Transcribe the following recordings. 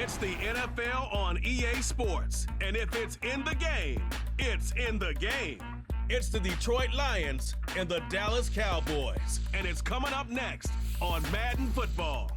It's the NFL on EA Sports. And if it's in the game, it's in the game. It's the Detroit Lions and the Dallas Cowboys. And it's coming up next on Madden Football.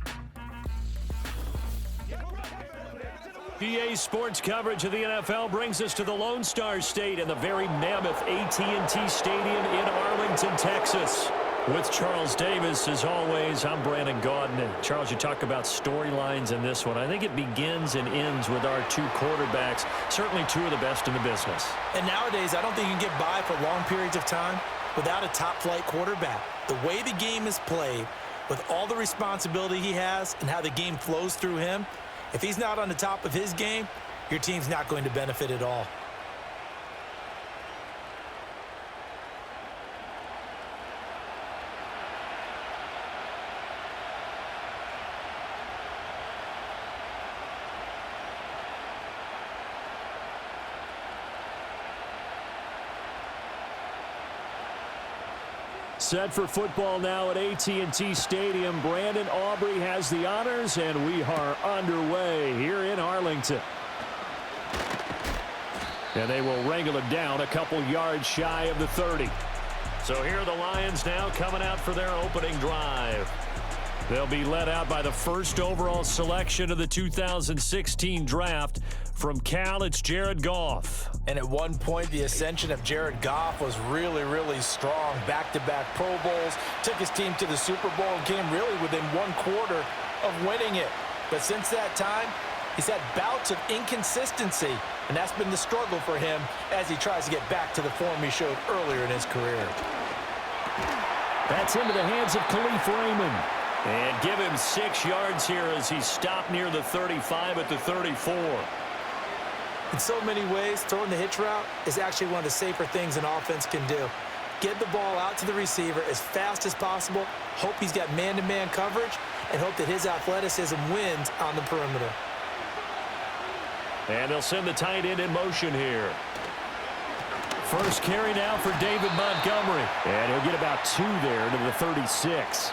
EA Sports coverage of the NFL brings us to the Lone Star State and the very mammoth AT&T Stadium in Arlington, Texas. With Charles Davis, as always, I'm Brandon Gaudin. And Charles, you talk about storylines in this one. I think it begins and ends with our two quarterbacks, certainly two of the best in the business. And nowadays, I don't think you can get by for long periods of time without a top-flight quarterback. The way the game is played, with all the responsibility he has and how the game flows through him, if he's not on the top of his game, your team's not going to benefit at all. Set for football now at AT&T Stadium. Brandon Aubrey has the honors, and we are underway here in Arlington. And they will wrangle it down a couple yards shy of the 30. So here are the Lions now coming out for their opening drive. They'll be led out by the first overall selection of the 2016 draft. From Cal, it's Jared Goff. And at one point, the ascension of Jared Goff was really, really strong. Back-to-back Pro Bowls, took his team to the Super Bowl, and came really within one quarter of winning it. But since that time, he's had bouts of inconsistency, and that's been the struggle for him as he tries to get back to the form he showed earlier in his career. That's into the hands of Khalif Raymond. And give him 6 yards here as he stopped near the 35 at the 34. In so many ways, throwing the hitch route is actually one of the safer things an offense can do. Get the ball out to the receiver as fast as possible, hope he's got man-to-man coverage, and hope that his athleticism wins on the perimeter. And they'll send the tight end in motion here. First carry now for David Montgomery. And he'll get about 2 there to the 36.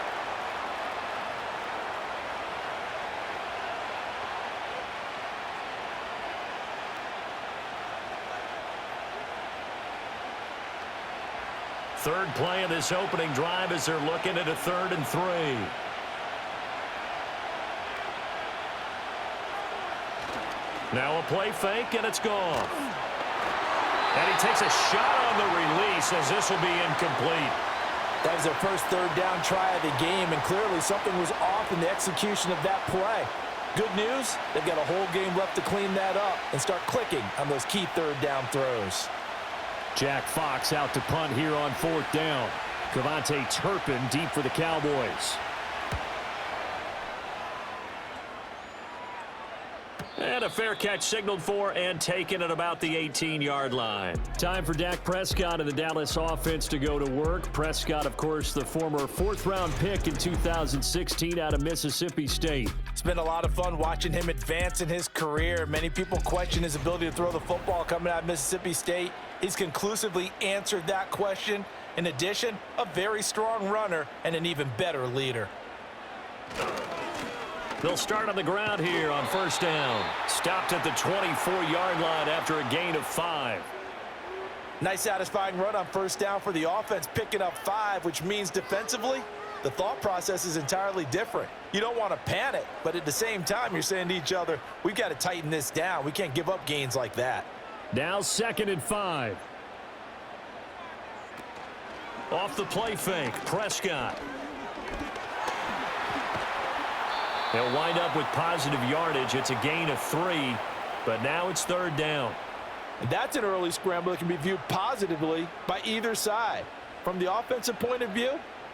Third play of this opening drive as they're looking at a 3rd and 3. Now a play fake, and it's gone. And he takes a shot on the release as this will be incomplete. That was their first 3rd down try of the game, and clearly something was off in the execution of that play. Good news, they've got a whole game left to clean that up and start clicking on those key 3rd down throws. Jack Fox out to punt here on 4th down. Cavante Turpin deep for the Cowboys. And a fair catch signaled for and taken at about the 18-yard line. Time for Dak Prescott and the Dallas offense to go to work. Prescott, of course, the former 4th-round pick in 2016 out of Mississippi State. It's been a lot of fun watching him advance in his career. Many people question his ability to throw the football coming out of Mississippi State. He's conclusively answered that question. In addition, a very strong runner and an even better leader. They'll start on the ground here on 1st down. Stopped at the 24-yard line after a gain of 5. Nice satisfying run on 1st down for the offense, picking up 5, which means defensively, the thought process is entirely different. You don't want to panic, but at the same time, you're saying to each other, we've got to tighten this down. We can't give up gains like that. Now 2nd and 5. Off the play fake, Prescott. They'll wind up with positive yardage. It's a gain of 3, but now it's 3rd down. And that's an early scramble that can be viewed positively by either side. From the offensive point of view,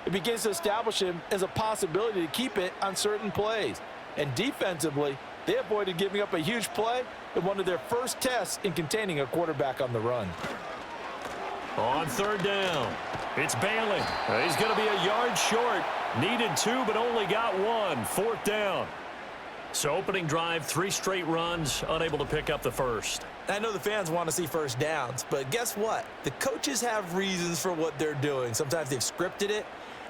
it begins to establish him as a possibility to keep it on certain plays. And defensively, they avoided giving up a huge play in one of their first tests in containing a quarterback on the run. On 3rd down, it's Bailey. He's going to be a yard short. Needed 2, but only got 1. 4th down. So opening drive, 3 straight runs, unable to pick up the first. I know the fans want to see first downs, but guess what? The coaches have reasons for what they're doing. Sometimes they've scripted it,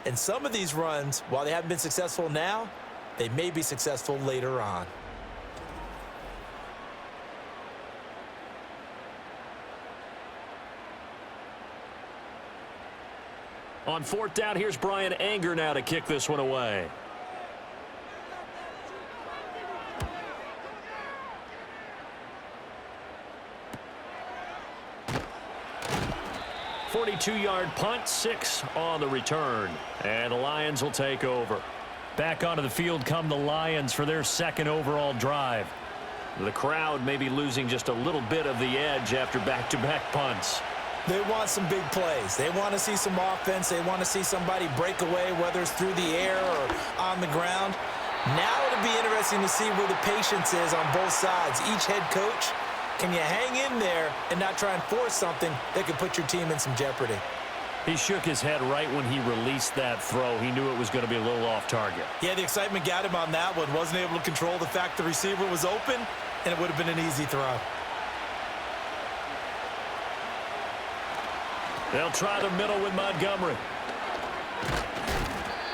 and some of these runs, while they haven't been successful now, they may be successful later on. On fourth down, here's Brian Anger now to kick this one away. .42-yard punt, 6 on the return. And the Lions will take over. Back onto the field come the Lions for their second overall drive. The crowd may be losing just a little bit of the edge after back-to-back punts. They want some big plays. They want to see some offense. They want to see somebody break away, whether it's through the air or on the ground. Now it'll be interesting to see where the patience is on both sides. Each head coach, can you hang in there and not try and force something that could put your team in some jeopardy? He shook his head right when he released that throw. He knew it was going to be a little off target. Yeah, the excitement got him on that one. Wasn't able to control the fact the receiver was open, and it would have been an easy throw. They'll try the middle with Montgomery.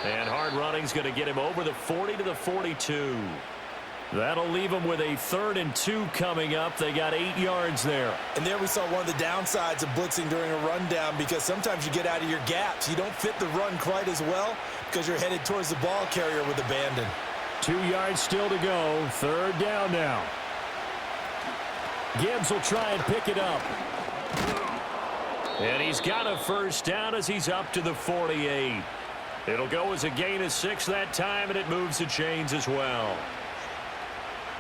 And hard running's going to get him over the 40 to the 42. That'll leave them with a 3rd and 2 coming up. They got 8 yards there. And there we saw one of the downsides of blitzing during a rundown, because sometimes you get out of your gaps. You don't fit the run quite as well because you're headed towards the ball carrier with abandon. 2 yards still to go. 3rd down now. Gibbs will try and pick it up. And he's got a first down as he's up to the 48. It'll go as a gain of 6 that time, and it moves the chains as well.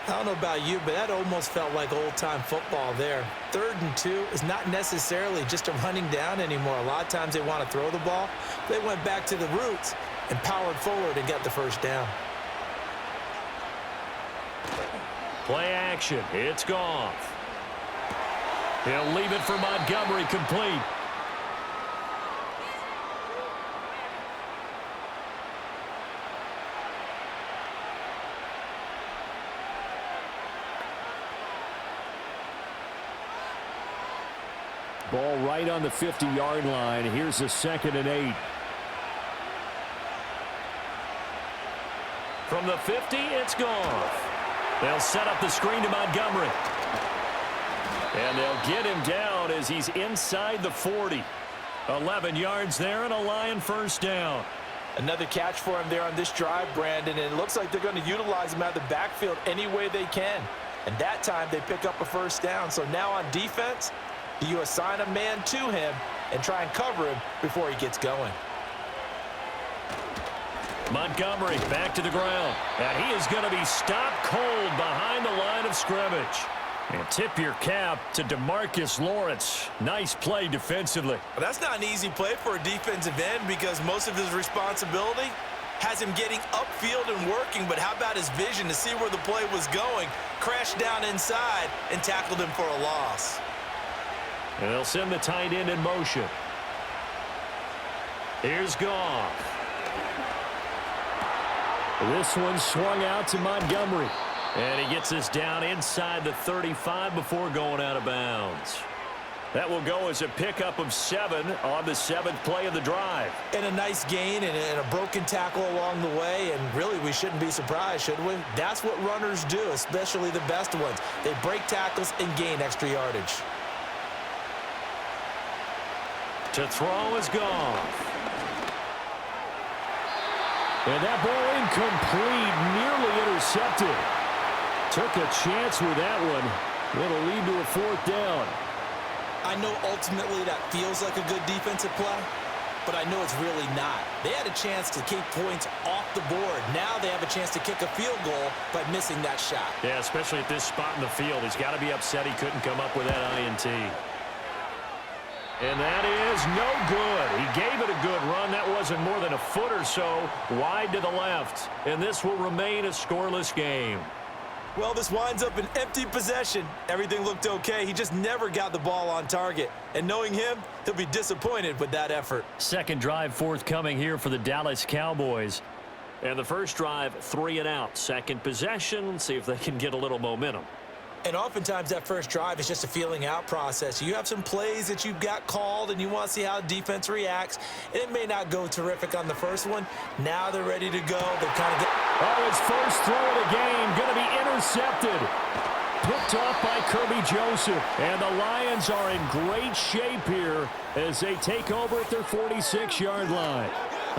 I don't know about you, but that almost felt like old-time football there. 3rd and 2 is not necessarily just a running down anymore. A lot of times they want to throw the ball. They went back to the roots and powered forward and got the first down. Play action. It's Goff. He'll leave it for Montgomery, complete. Ball right on the 50-yard line. Here's a 2nd and 8. From the 50, it's Goff. They'll set up the screen to Montgomery. And they'll get him down as he's inside the 40. 11 yards there and a Lion first down. Another catch for him there on this drive, Brandon, and it looks like they're going to utilize him out of the backfield any way they can. And that time they pick up a first down. So now on defense, do you assign a man to him and try and cover him before he gets going? Montgomery back to the ground. And he is going to be stopped cold behind the line of scrimmage. And tip your cap to DeMarcus Lawrence. Nice play defensively. Well, that's not an easy play for a defensive end, because most of his responsibility has him getting upfield and working. But how about his vision to see where the play was going? Crashed down inside and tackled him for a loss. And they'll send the tight end in motion. Here's Goff. This one swung out to Montgomery. And he gets this down inside the 35 before going out of bounds. That will go as a pickup of 7 on the 7th play of the drive. And a nice gain and a broken tackle along the way. And really, we shouldn't be surprised, should we? That's what runners do, especially the best ones. They break tackles and gain extra yardage. To throw is Goff. And that ball incomplete, nearly intercepted. Took a chance with that one. It'll lead to a 4th down. I know ultimately that feels like a good defensive play, but I know it's really not. They had a chance to keep points off the board. Now they have a chance to kick a field goal by missing that shot. Yeah, especially at this spot in the field. He's got to be upset he couldn't come up with that INT. And that is no good. He gave it a good run. That wasn't more than a foot or so wide to the left. And this will remain a scoreless game. Well, this winds up an empty possession. Everything looked okay. He just never got the ball on target. And knowing him, he'll be disappointed with that effort. Second drive forthcoming here for the Dallas Cowboys. And the first drive, 3 and out. Second possession, see if they can get a little momentum. And oftentimes that first drive is just a feeling out process. You have some plays that you've got called and you want to see how defense reacts. And it may not go terrific on the first one. Now they're ready to go. They're kind of his first throw of the game going to be intercepted. Picked picked off by Kirby Joseph. And the Lions are in great shape here as they take over at their 46-yard line.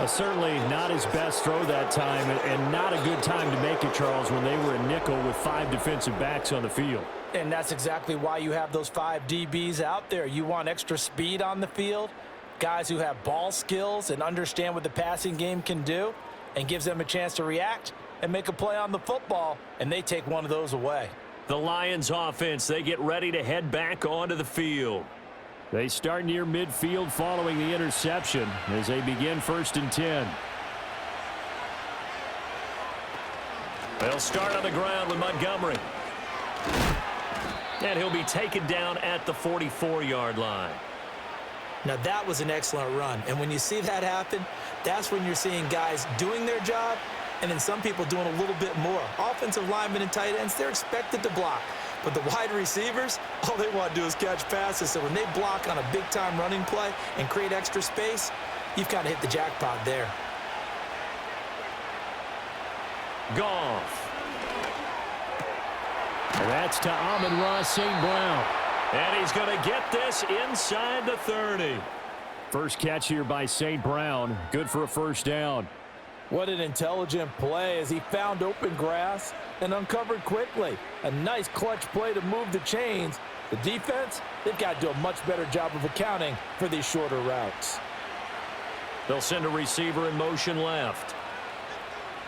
Certainly not his best throw that time, and not a good time to make it, Charles, when they were a nickel with 5 defensive backs on the field. And that's exactly why you have those 5 DBs out there. You want extra speed on the field, guys who have ball skills and understand what the passing game can do, and gives them a chance to react and make a play on the football, and they take one of those away. The Lions offense, they get ready to head back onto the field. They start near midfield following the interception as they begin 1st and 10. They'll start on the ground with Montgomery. And he'll be taken down at the 44-yard line. Now that was an excellent run, and when you see that happen, that's when you're seeing guys doing their job and then some people doing a little bit more. Offensive linemen and tight ends, they're expected to block. But the wide receivers, all they want to do is catch passes. So when they block on a big-time running play and create extra space, you've kind of hit the jackpot there. Goff. And that's to Amon-Ra St. Brown. And he's going to get this inside the 30. First catch here by St. Brown. Good for a first down. What an intelligent play as he found open grass and uncovered quickly. A nice clutch play to move the chains. The defense, they've got to do a much better job of accounting for these shorter routes. They'll send a receiver in motion left.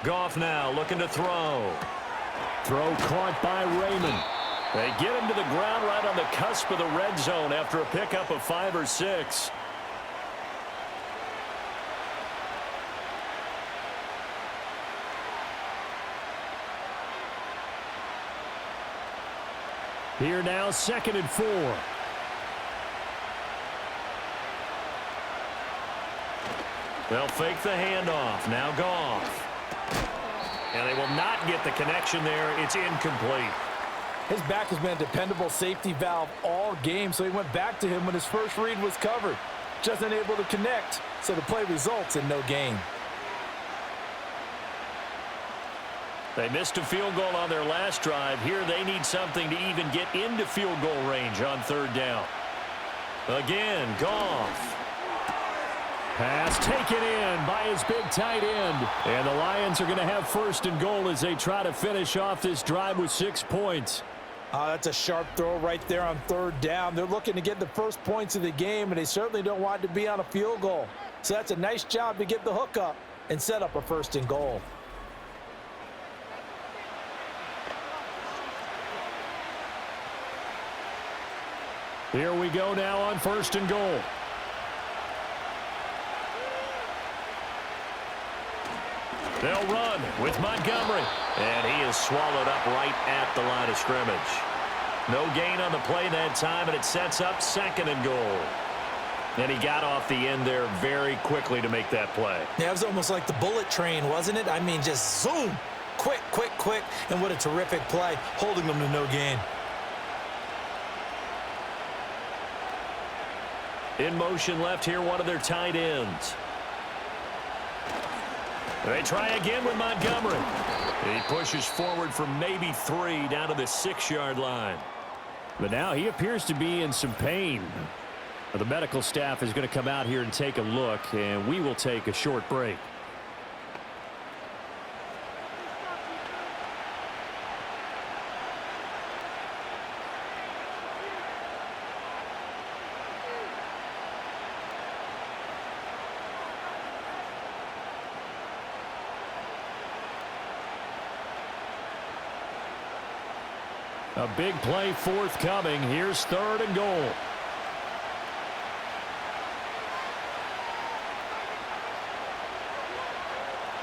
Goff now looking to throw. Throw caught by Raymond. They get him to the ground right on the cusp of the red zone after a pickup of 5 or 6. Here now, 2nd and 4. They'll fake the handoff. Now Goff. And they will not get the connection there. It's incomplete. His back has been a dependable safety valve all game, so he went back to him when his first read was covered. Just unable to connect, so the play results in no gain. They missed a field goal on their last drive. Here they need something to even get into field goal range on 3rd down. Again, Goff. Pass taken in by his big tight end. And the Lions are going to have 1st and goal as they try to finish off this drive with 6 points. That's a sharp throw right there on 3rd down. They're looking to get the first points of the game, and they certainly don't want to be on a field goal. So that's a nice job to get the hook up and set up a 1st and goal. Here we go now on 1st and goal. They'll run with Montgomery. And he is swallowed up right at the line of scrimmage. No gain on the play that time, and it sets up 2nd and goal. And he got off the end there very quickly to make that play. Yeah, it was almost like the bullet train, wasn't it? I mean, just zoom. Quick, quick, quick. And what a terrific play, holding them to no gain. In motion left here, one of their tight ends. They try again with Montgomery. He pushes forward for maybe 3 down to the 6-yard line. But now he appears to be in some pain. The medical staff is going to come out here and take a look, and we will take a short break. A big play forthcoming. Here's 3rd and goal.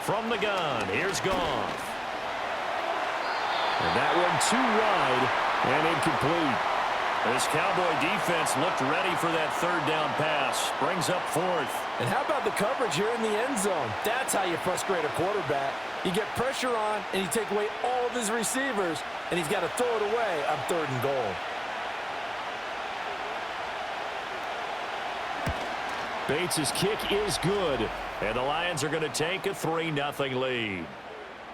From the gun, here's Goff. And that one too wide and incomplete. This Cowboy defense looked ready for that 3rd down pass. Brings up 4th. And how about the coverage here in the end zone? That's how you frustrate a quarterback. You get pressure on, and you take away all of his receivers, and he's got to throw it away on 3rd and goal. Bates' kick is good, and the Lions are going to take a 3-0 lead.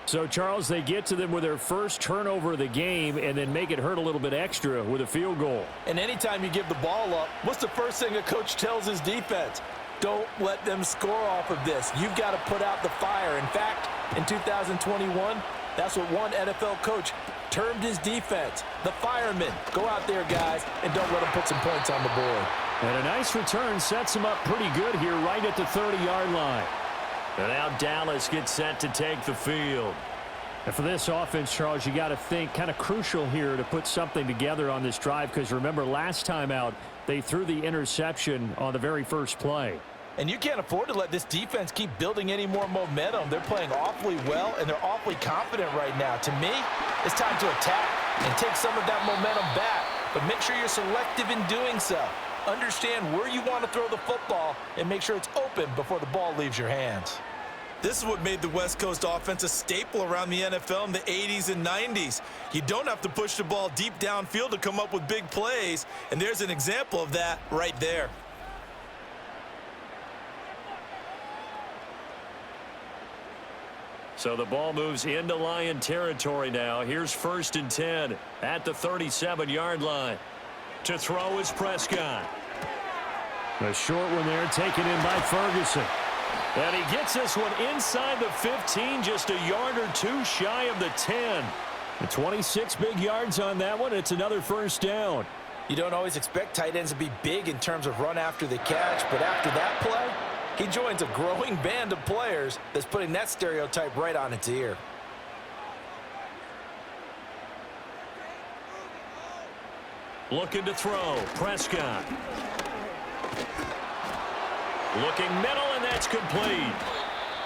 So, Charles, they get to them with their first turnover of the game and then make it hurt a little bit extra with a field goal. And anytime you give the ball up, what's the first thing a coach tells his defense? Don't let them score off of this. You've got to put out the fire. In fact, in 2021, that's what one NFL coach termed his defense, the firemen. Go out there, guys, and don't let them put some points on the board. And a nice return sets them up pretty good here right at the 30-yard line. And now Dallas gets set to take the field. And for this offense, Charles, you got to think kind of crucial here to put something together on this drive, because remember last time out they threw the interception on the very first play. And you can't afford to let this defense keep building any more momentum. They're playing awfully well, and they're awfully confident right now. To me, it's time to attack and take some of that momentum back. But make sure you're selective in doing so. Understand where you want to throw the football and make sure it's open before the ball leaves your hands. This is what made the West Coast offense a staple around the NFL in the 80s and 90s. You don't have to push the ball deep downfield to come up with big plays, and there's an example of that right there. So the ball moves into Lion territory now. Here's 1st and 10 at the 37-yard line. To throw is Prescott. A short one there taken in by Ferguson. And he gets this one inside the 15, just a yard or two shy of the 10. And 26 big yards on that one. It's another first down. You don't always expect tight ends to be big in terms of run after the catch, but after that play, he joins a growing band of players that's putting that stereotype right on its ear. Looking to throw, Prescott. Looking middle, and that's complete.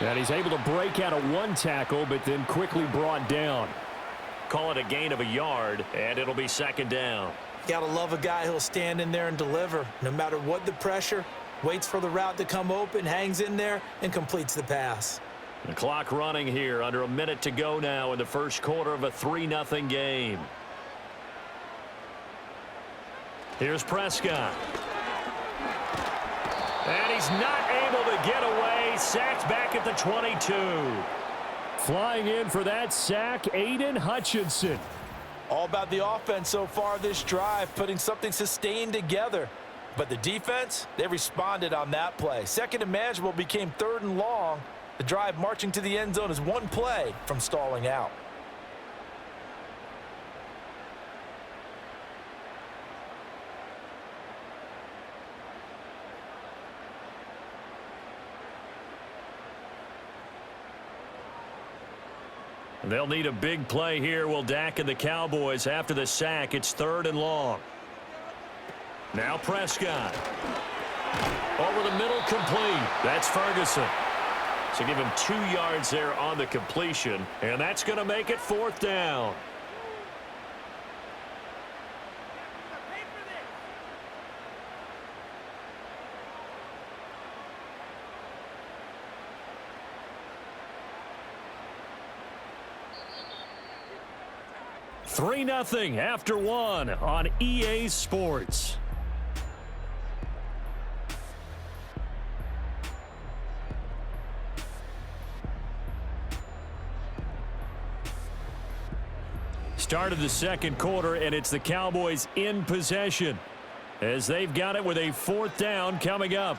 And he's able to break out of one tackle, but then quickly brought down. Call it a gain of a yard, and it'll be 2nd down. Gotta love a guy who'll stand in there and deliver. No matter what the pressure, waits for the route to come open, hangs in there, and completes the pass. The clock running here, under a minute to go now in the first quarter of a 3-0 game. Here's Prescott. And he's not able to get away. Sacked back at the 22. Flying in for that sack, Aiden Hutchinson. All about the offense so far this drive, putting something sustained together. But the defense, they responded on that play. 2nd and manageable became 3rd and long. The drive marching to the end zone is one play from stalling out. They'll need a big play here, will Dak and the Cowboys. After the sack, it's 3rd and long. Now Prescott. Over the middle, complete. That's Ferguson. So give him 2 yards there on the completion, and that's going to make it 4th down. Three 3-0 after 1 on EA Sports. Start of the second quarter, and it's the Cowboys in possession as they've got it with a 4th down coming up.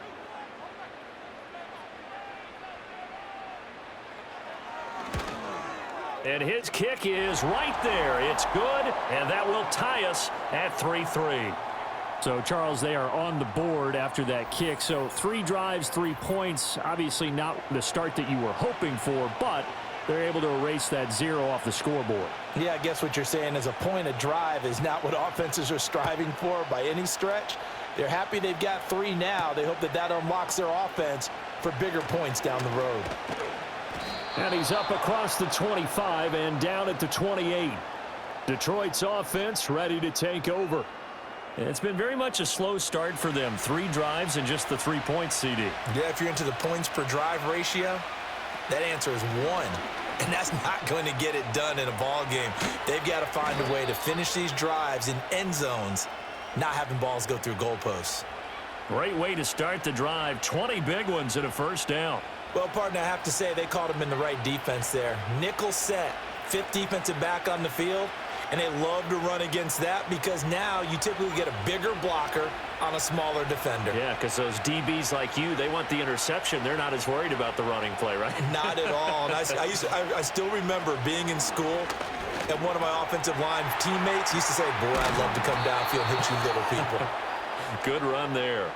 And his kick is right there. It's good, and that will tie us at 3-3. So, Charles, they are on the board after that kick. So 3 drives, 3 points. Obviously not the start that you were hoping for, but they're able to erase that 0 off the scoreboard. Yeah, I guess what you're saying is a point a drive is not what offenses are striving for by any stretch. They're happy they've got 3 now. They hope that that unlocks their offense for bigger points down the road. And he's up across the 25 and down at the 28. Detroit's offense ready to take over. And it's been very much a slow start for them. 3 drives and just the 3 points, CD. Yeah, if you're into the points per drive ratio, that answer is 1. And that's not going to get it done in a ball game. They've got to find a way to finish these drives in end zones, not having balls go through goalposts. Great way to start the drive. 20 big ones and a first down. Well, partner, I have to say they called him in the right defense there. Nickel set, fifth defensive back on the field, and they love to run against that because now you typically get a bigger blocker on a smaller defender. Yeah, because those DBs like you, they want the interception. They're not as worried about the running play, right? Not at all. And I still remember being in school, and one of my offensive line teammates used to say, boy, I'd love to come downfield and hit you little people. Good run there.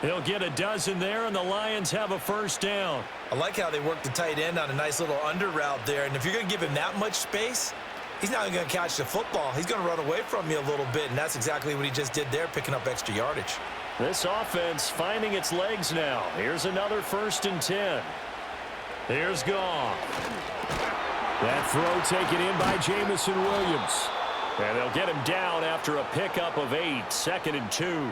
He'll get a dozen there, and the Lions have a first down. I like how they work the tight end on a nice little under route there. And if you're going to give him that much space, he's not going to catch the football. He's going to run away from you a little bit, and that's exactly what he just did there, picking up extra yardage. This offense finding its legs now. Here's another 1st and 10. Here's Goff. That throw taken in by Jamison Williams. And they'll get him down after a pickup of 8, 2nd and 2.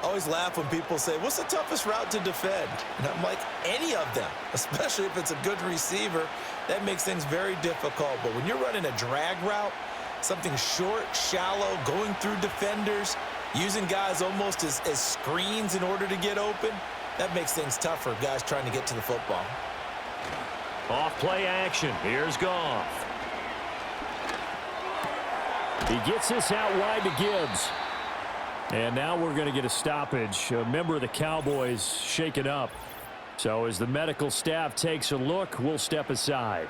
I always laugh when people say, what's the toughest route to defend? And I'm like, any of them, especially if it's a good receiver. That makes things very difficult. But when you're running a drag route, something short, shallow, going through defenders, using guys almost as screens in order to get open, that makes things tough for guys trying to get to the football. Off play action. Here's Goff. He gets this out wide to Gibbs. And now we're going to get a stoppage. A member of the Cowboys shaken up. So as the medical staff takes a look, we'll step aside.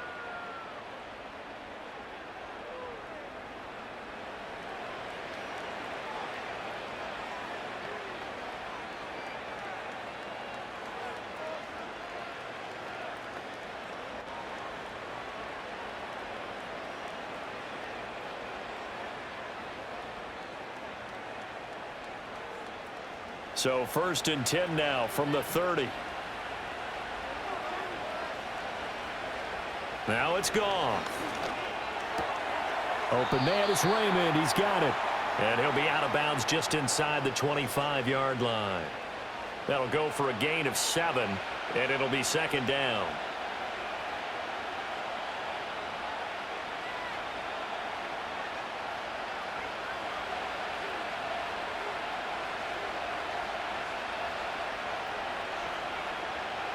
So 1st and 10 now from the 30. Now it's gone. Open man is Raymond. He's got it. And he'll be out of bounds just inside the 25-yard line. That'll go for a gain of 7, and it'll be 2nd down.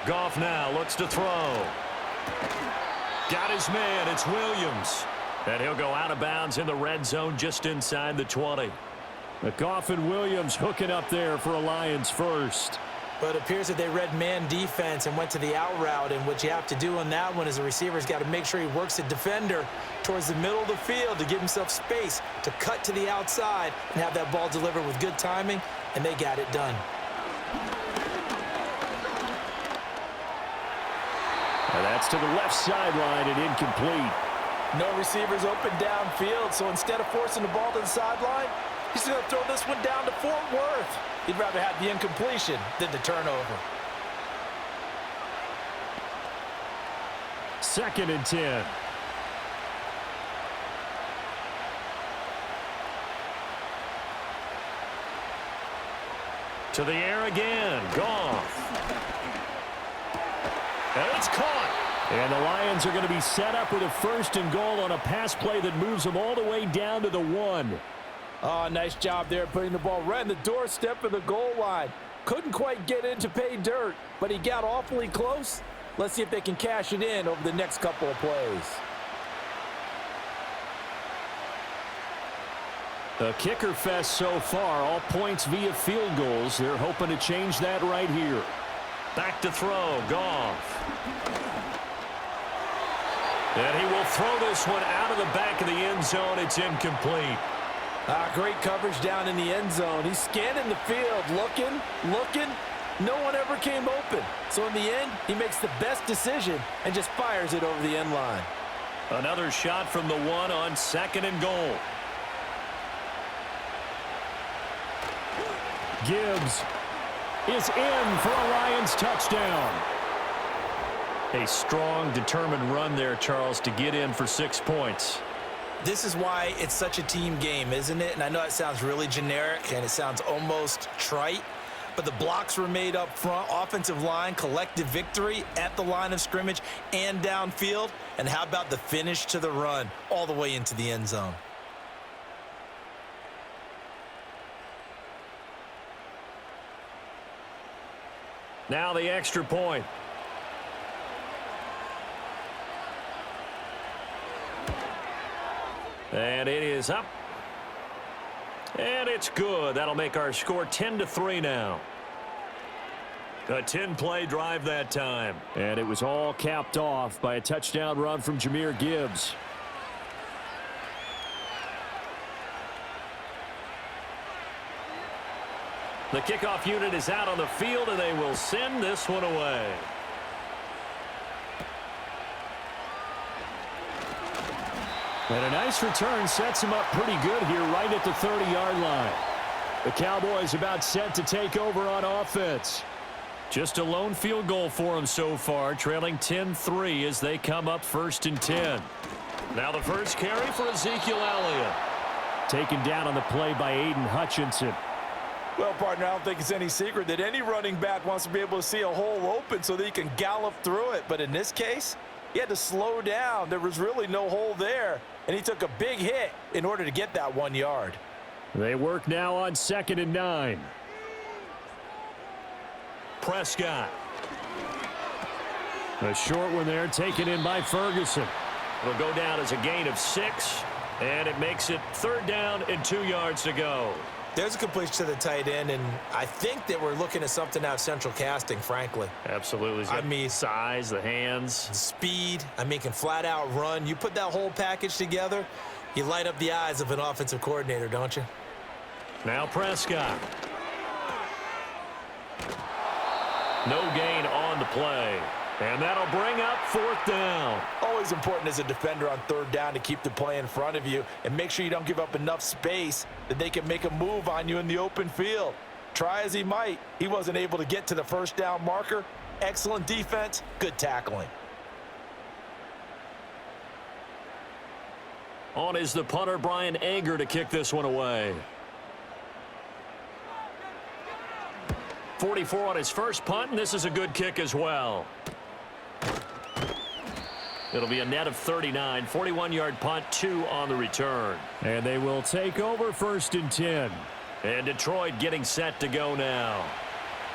Goff now looks to throw. Got his man. It's Williams. And he'll go out of bounds in the red zone just inside the 20. Goff and Williams hooking up there for a Lions first. But it appears that they read man defense and went to the out route. And what you have to do on that one is the receiver's got to make sure he works the defender towards the middle of the field to give himself space to cut to the outside and have that ball delivered with good timing. And they got it done. And that's to the left sideline and incomplete. No receivers open downfield, so instead of forcing the ball to the sideline, he's going to throw this one down to Fort Worth. He'd rather have the incompletion than the turnover. 2nd and 10. To the air again. Goff. And it's caught. And the Lions are going to be set up with a 1st and goal on a pass play that moves them all the way down to the 1. Oh, nice job there putting the ball right in the doorstep of the goal line. Couldn't quite get in to pay dirt, but he got awfully close. Let's see if they can cash it in over the next couple of plays. A kicker fest so far, all points via field goals. They're hoping to change that right here. Back to throw, Goff. And he will throw this one out of the back of the end zone. It's incomplete. Great coverage down in the end zone. He's scanning the field, looking. No one ever came open. So in the end, he makes the best decision and just fires it over the end line. Another shot from the 1 on 2nd and goal. Gibbs is in for a Lions touchdown. A strong, determined run there, Charles, to get in for 6 points. This is why it's such a team game, isn't it? And I know it sounds really generic and it sounds almost trite, but the blocks were made up front, offensive line, collective victory at the line of scrimmage and downfield. And how about the finish to the run all the way into the end zone? Now the extra point. And it is up. And it's good. That'll make our score 10-3 now. A 10-play drive that time. And it was all capped off by a touchdown run from Jahmyr Gibbs. The kickoff unit is out on the field, and they will send this one away. And a nice return sets him up pretty good here right at the 30-yard line. The Cowboys about set to take over on offense. Just a lone field goal for them so far, trailing 10-3 as they come up 1st and 10. Now the first carry for Ezekiel Elliott. Taken down on the play by Aiden Hutchinson. Well, partner, I don't think it's any secret that any running back wants to be able to see a hole open so that he can gallop through it. But in this case, he had to slow down. There was really no hole there, and he took a big hit in order to get that 1 yard. They work now on 2nd and 9. Prescott. A short one there taken in by Ferguson. It'll go down as a gain of 6, and it makes it 3rd down and 2 yards to go. There's a completion to the tight end, and I think that we're looking at something out of central casting, frankly. Absolutely. I mean, size, the hands. Speed. I mean, can flat out run. You put that whole package together, you light up the eyes of an offensive coordinator, don't you? Now Prescott. No gain on the play. And that'll bring up 4th down. Always important as a defender on 3rd down to keep the play in front of you and make sure you don't give up enough space that they can make a move on you in the open field. Try as he might, he wasn't able to get to the 1st down marker. Excellent defense, good tackling. On is the punter, Brian Anger, to kick this one away. 44 on his first punt, and this is a good kick as well. It'll be a net of 39, 41-yard punt, 2 on the return. And they will take over 1st and 10. And Detroit getting set to go now.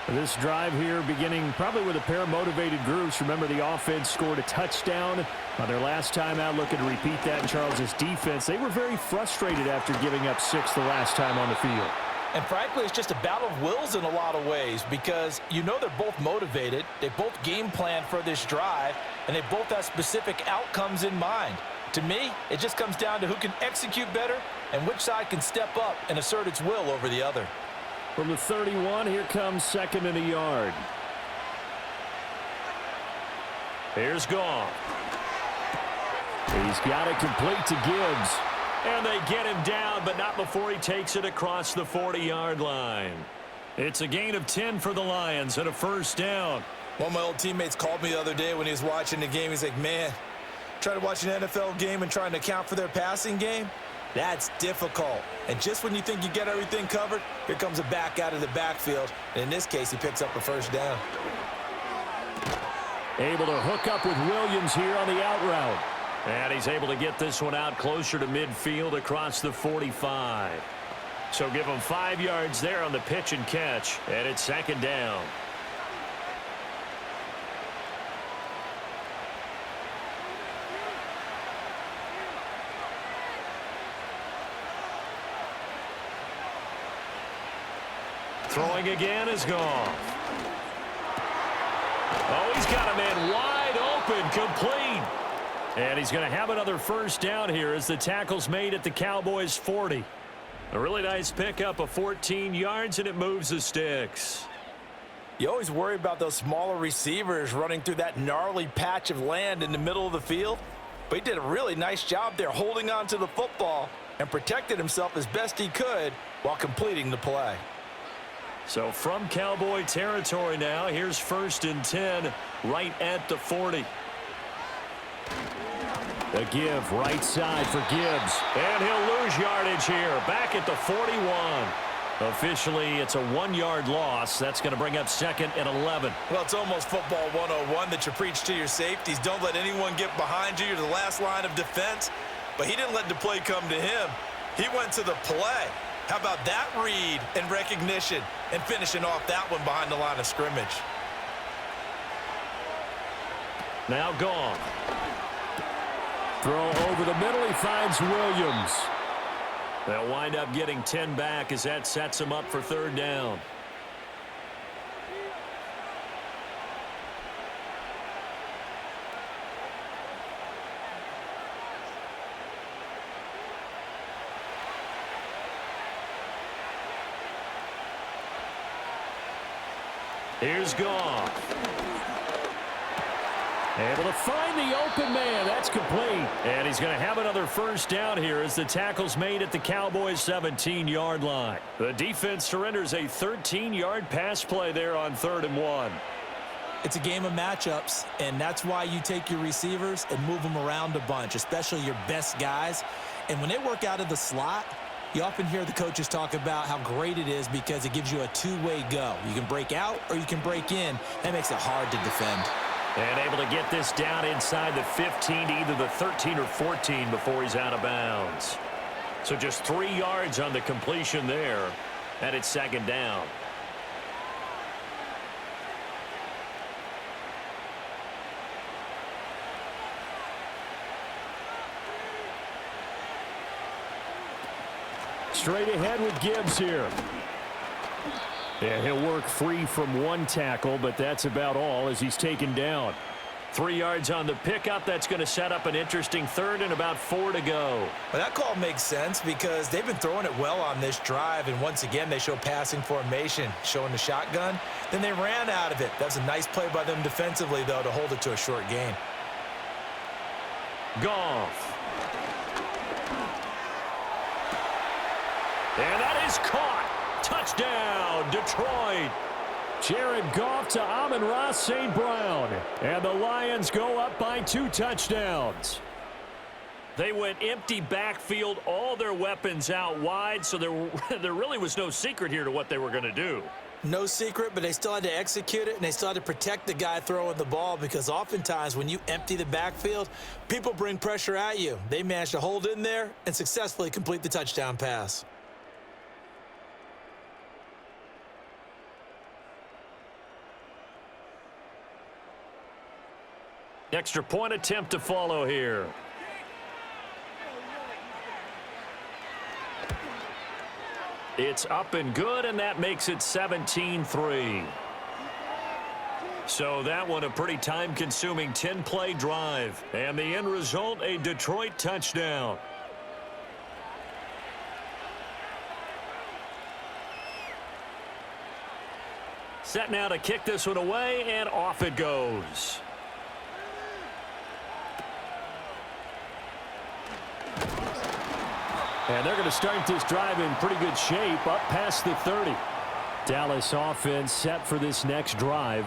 This drive here beginning probably with a pair of motivated groups. Remember, the offense scored a touchdown on their last time out, looking to repeat that in Charles' defense. They were very frustrated after giving up 6 the last time on the field. And frankly, it's just a battle of wills in a lot of ways because you know they're both motivated, they both game plan for this drive, and they both have specific outcomes in mind. To me, it just comes down to who can execute better and which side can step up and assert its will over the other. From the 31, here comes 2nd and a yard. Here's Goff. He's got it complete to Gibbs. And they get him down, but not before he takes it across the 40-yard line. It's a gain of 10 for the Lions and a 1st down. One of my old teammates called me the other day when he was watching the game. He's like, man, trying to watch an NFL game and trying to account for their passing game? That's difficult. And just when you think you get everything covered, here comes a back out of the backfield. And in this case, he picks up a 1st down. Able to hook up with Williams here on the out route. And he's able to get this one out closer to midfield across the 45. So give him 5 yards there on the pitch and catch. And it's 2nd down. Throwing again is Goff. Oh, he's got a man wide open, complete. And he's going to have another 1st down here as the tackle's made at the Cowboys' 40. A really nice pickup of 14 yards, and it moves the sticks. You always worry about those smaller receivers running through that gnarly patch of land in the middle of the field. But he did a really nice job there holding on to the football and protected himself as best he could while completing the play. So from Cowboy territory now, here's 1st and 10 right at the 40. The give right side for Gibbs. And he'll lose yardage here. Back at the 41. Officially, it's a 1-yard loss. That's going to bring up 2nd and 11. Well, it's almost football 101 that you preach to your safeties. Don't let anyone get behind you. You're the last line of defense. But he didn't let the play come to him. He went to the play. How about that read and recognition and finishing off that one behind the line of scrimmage? Now gone. Throw over the middle. He finds Williams. They'll wind up getting 10 back as that sets them up for third down. Here's Goff. Able to find the open man. That's complete. And he's going to have another first down here as the tackle's made at the Cowboys' 17-yard line. The defense surrenders a 13-yard pass play there on 3rd and 1. It's a game of matchups, and that's why you take your receivers and move them around a bunch, especially your best guys. And when they work out of the slot, you often hear the coaches talk about how great it is because it gives you a two-way go. You can break out or you can break in. That makes it hard to defend. And able to get this down inside the 15 to either the 13 or 14 before he's out of bounds. So just 3 yards on the completion there, and it's 2nd down. Straight ahead with Gibbs here. Yeah, he'll work free from one tackle, but that's about all as he's taken down. 3 yards on the pickup. That's going to set up an interesting 3rd and about 4 to go. Well, that call makes sense because they've been throwing it well on this drive, and once again, they show passing formation, showing the shotgun. Then they ran out of it. That was a nice play by them defensively, though, to hold it to a short gain. Goff. And that is caught. Touchdown, Detroit. Jared Goff to Amon-Ra St. Brown. And the Lions go up by 2 touchdowns. They went empty backfield, all their weapons out wide, so there really was no secret here to what they were going to do. No secret, but they still had to execute it, and they still had to protect the guy throwing the ball because oftentimes when you empty the backfield, people bring pressure at you. They managed to hold in there and successfully complete the touchdown pass. Extra point attempt to follow here. It's up and good, and that makes it 17-3. So that one a pretty time-consuming 10-play drive. And the end result, a Detroit touchdown. Set now to kick this one away, and off it goes. And they're going to start this drive in pretty good shape, up past the 30. Dallas offense set for this next drive.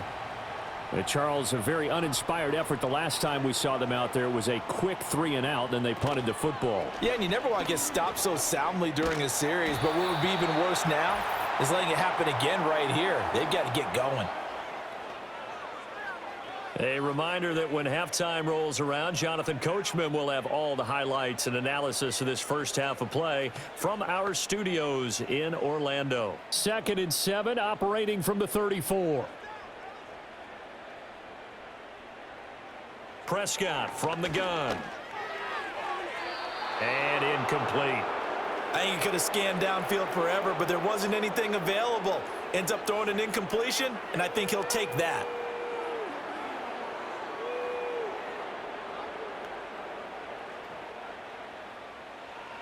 Charles, a very uninspired effort. The last time we saw them out there was a quick 3-and-out, then they punted the football. Yeah, and you never want to get stopped so soundly during a series, but what would be even worse now is letting it happen again right here. They've got to get going. A reminder that when halftime rolls around, Jonathan Coachman will have all the highlights and analysis of this first half of play from our studios in Orlando. 2nd and 7, operating from the 34. Prescott from the gun. And incomplete. I think he could have scanned downfield forever, but there wasn't anything available. Ends up throwing an incompletion, and I think he'll take that.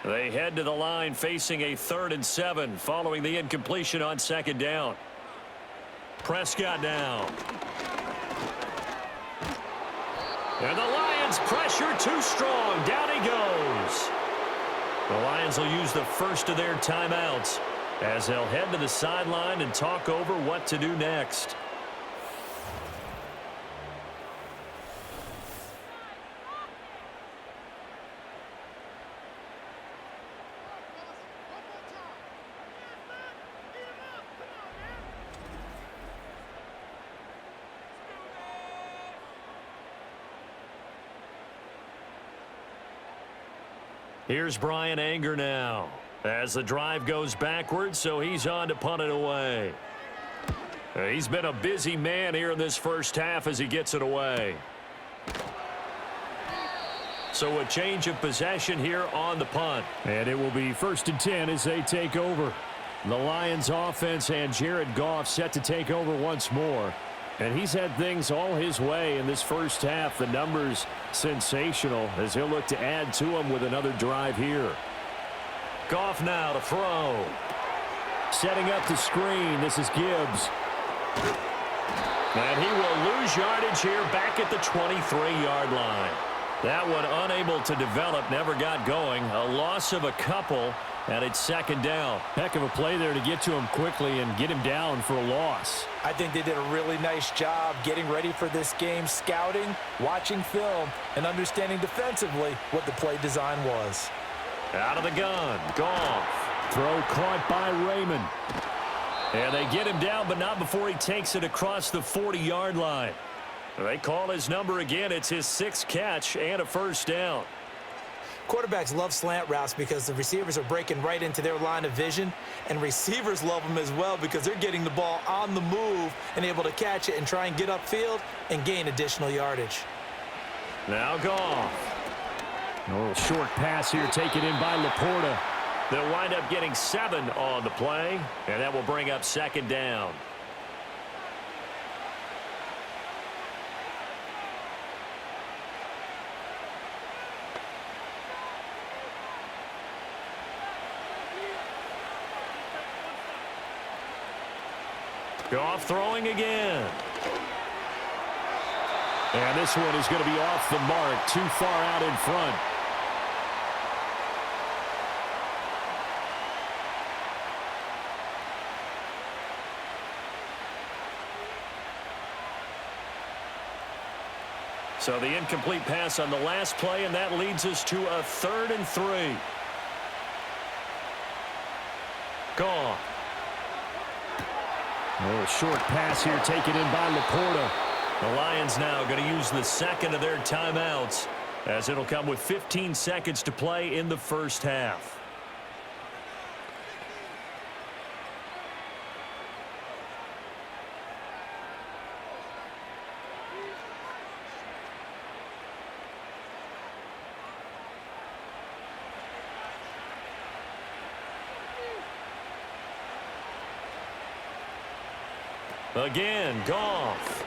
They head to the line facing a 3rd and 7 following the incompletion on 2nd down. Prescott down. And the Lions pressure too strong. Down he goes. The Lions will use the first of their timeouts as they'll head to the sideline and talk over what to do next. Here's Brian Anger now as the drive goes backwards, so he's on to punt it away. He's been a busy man here in this first half as he gets it away. So a change of possession here on the punt. And it will be 1st and 10 as they take over. The Lions offense and Jared Goff set to take over once more. And he's had things all his way in this first half. The numbers sensational as he'll look to add to them with another drive here. Goff now to throw. Setting up the screen. This is Gibbs. And he will lose yardage here back at the 23-yard line. That one unable to develop, never got going. A loss of a couple, and it's 2nd down. Heck of a play there to get to him quickly and get him down for a loss. I think they did a really nice job getting ready for this game, scouting, watching film, and understanding defensively what the play design was. Out of the gun, Goff. Throw caught by Raymond. And they get him down, but not before he takes it across the 40-yard line. They call his number again. It's his 6th catch and a 1st down. Quarterbacks love slant routes because the receivers are breaking right into their line of vision, and receivers love them as well because they're getting the ball on the move and able to catch it and try and get upfield and gain additional yardage. Now Goff. A little short pass here taken in by Laporta. They'll wind up getting 7 on the play, and that will bring up 2nd down. Goff throwing again. And this one is going to be off the mark, too far out in front. So the incomplete pass on the last play, and that leads us to a 3rd and 3. Goff. A little short pass here taken in by Laporta. The Lions now going to use the 2nd of their timeouts as it'll come with 15 seconds to play in the first half. Again, Goff.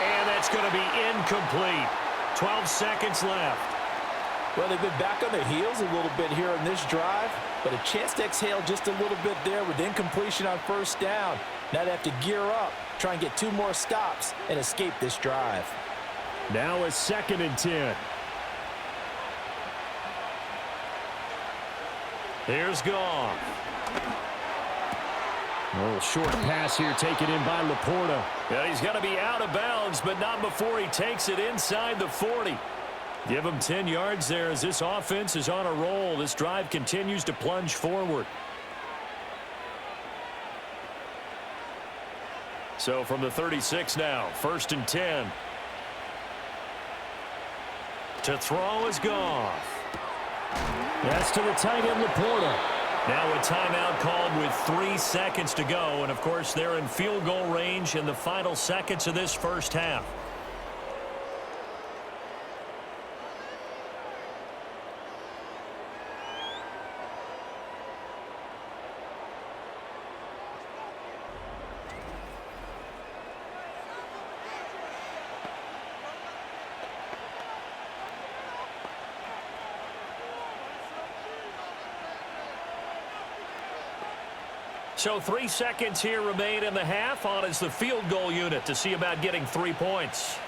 And that's going to be incomplete. 12 seconds left. Well, they've been back on their heels a little bit here in this drive, but a chance to exhale just a little bit there with incompletion on 1st down. Now they have to gear up, try and get 2 more stops, and escape this drive. Now a 2nd and 10. Here's Goff. A little short pass here taken in by Laporta. Yeah, he's got to be out of bounds, but not before he takes it inside the 40. Give him 10 yards there as this offense is on a roll. This drive continues to plunge forward. So from the 36 now, 1st and 10. To throw is Goff. That's to the tight end, Laporta. Now a timeout called with 3 seconds to go. And, of course, they're in field goal range in the final seconds of this first half. So 3 seconds here remain in the half. On is the field goal unit to see about getting 3 points.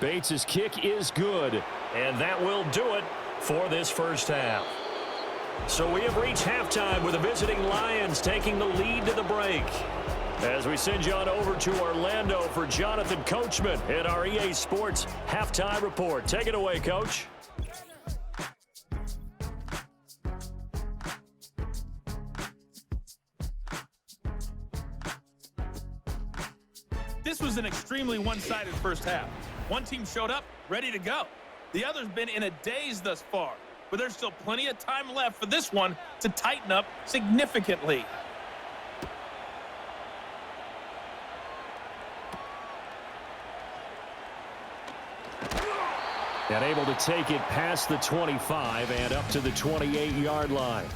Bates' kick is good. And that will do it for this first half. So we have reached halftime with the visiting Lions taking the lead to the break. As we send you on over to Orlando for Jonathan Coachman in our EA Sports Halftime Report. Take it away, Coach. This was an extremely one-sided first half. One team showed up, ready to go. The other's been in a daze thus far, but there's still plenty of time left for this one to tighten up significantly. And able to take it past the 25 and up to the 28-yard line.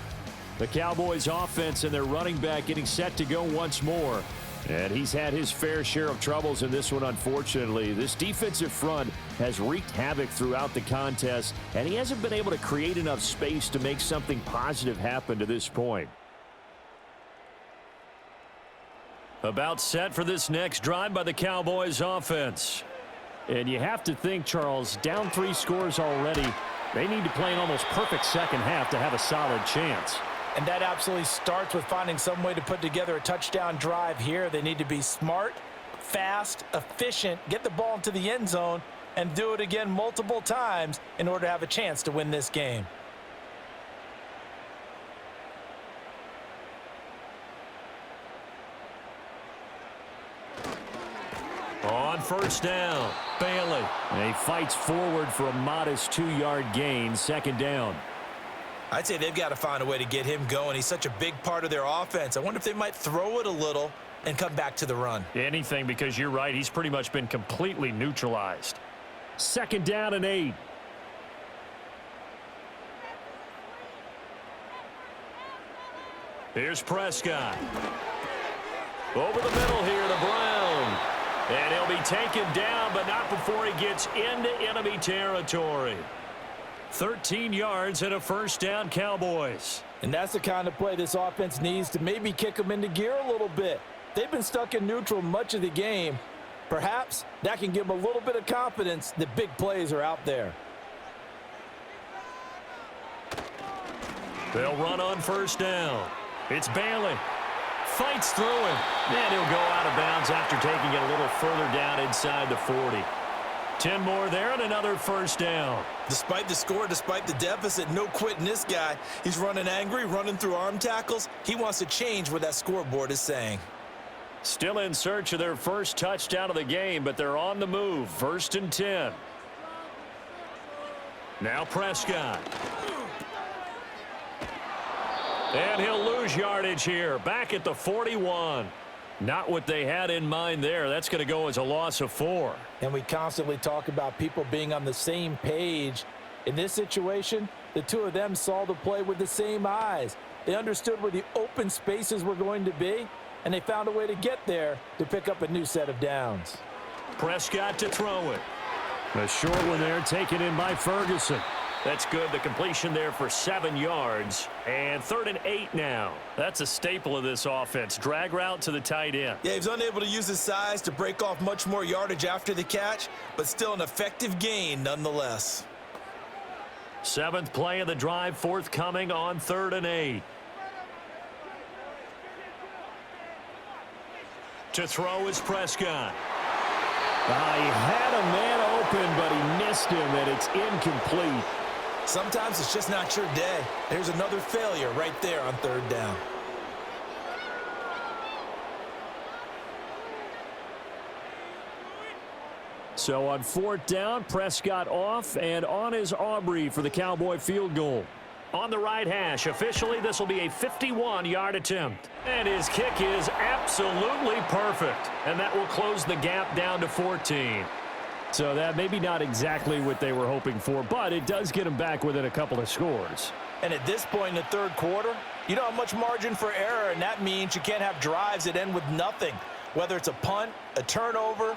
The Cowboys offense and their running back getting set to go once more. And he's had his fair share of troubles in this one, unfortunately. This defensive front has wreaked havoc throughout the contest, and he hasn't been able to create enough space to make something positive happen to this point. About set for this next drive by the Cowboys offense. And you have to think, Charles, down 3 scores already. They need to play an almost perfect second half to have a solid chance. And that absolutely starts with finding some way to put together a touchdown drive here. They need to be smart, fast, efficient, get the ball into the end zone, and do it again multiple times in order to have a chance to win this game. On first down, Bailey. And he fights forward for a modest 2-yard gain, second down. I'd say they've got to find a way to get him going. He's such a big part of their offense. I wonder if they might throw it a little and come back to the run. Anything, because you're right. He's pretty much been completely neutralized. Second down and 8. Here's Prescott. Over the middle here, the Brown. And he'll be taken down, but not before he gets into enemy territory. 13 yards and a first down, Cowboys. And that's the kind of play this offense needs to maybe kick them into gear a little bit. They've been stuck in neutral much of the game. Perhaps that can give them a little bit of confidence that big plays are out there. They'll run on first down. It's Bailey. Fights through him. And he'll go out of bounds after taking it a little further down inside the 40. 10 more there and another first down. Despite the score, despite the deficit, no quitting this guy. He's running angry, running through arm tackles. He wants to change what that scoreboard is saying. Still in search of their first touchdown of the game, but they're on the move. First and 10. Now Prescott. And he'll lose yardage here. Back at the 41. Not what they had in mind there. That's going to go as a loss of 4. And we constantly talk about people being on the same page. In this situation, the two of them saw the play with the same eyes. They understood where the open spaces were going to be, and they found a way to get there to pick up a new set of downs. Prescott to throw it. A short one there taken in by Ferguson. That's good. The completion there for 7 yards. And 3rd and 8 now. That's a staple of this offense. Drag route to the tight end. Yeah, he's unable to use his size to break off much more yardage after the catch, but still an effective gain nonetheless. 7th play of the drive forthcoming on 3rd and 8. To throw is Prescott. He had a man open, but he missed him, and it's incomplete. Sometimes it's just not your day. There's another failure right there on 3rd down. So on 4th down, Prescott off, and on is Aubrey for the Cowboy field goal. On the right hash, officially this will be a 51-yard attempt. And his kick is absolutely perfect. And that will close the gap down to 14. So that maybe not exactly what they were hoping for, but it does get them back within a couple of scores. And at this point in the 3rd quarter, you don't have much margin for error, and that means you can't have drives that end with nothing. Whether it's a punt, a turnover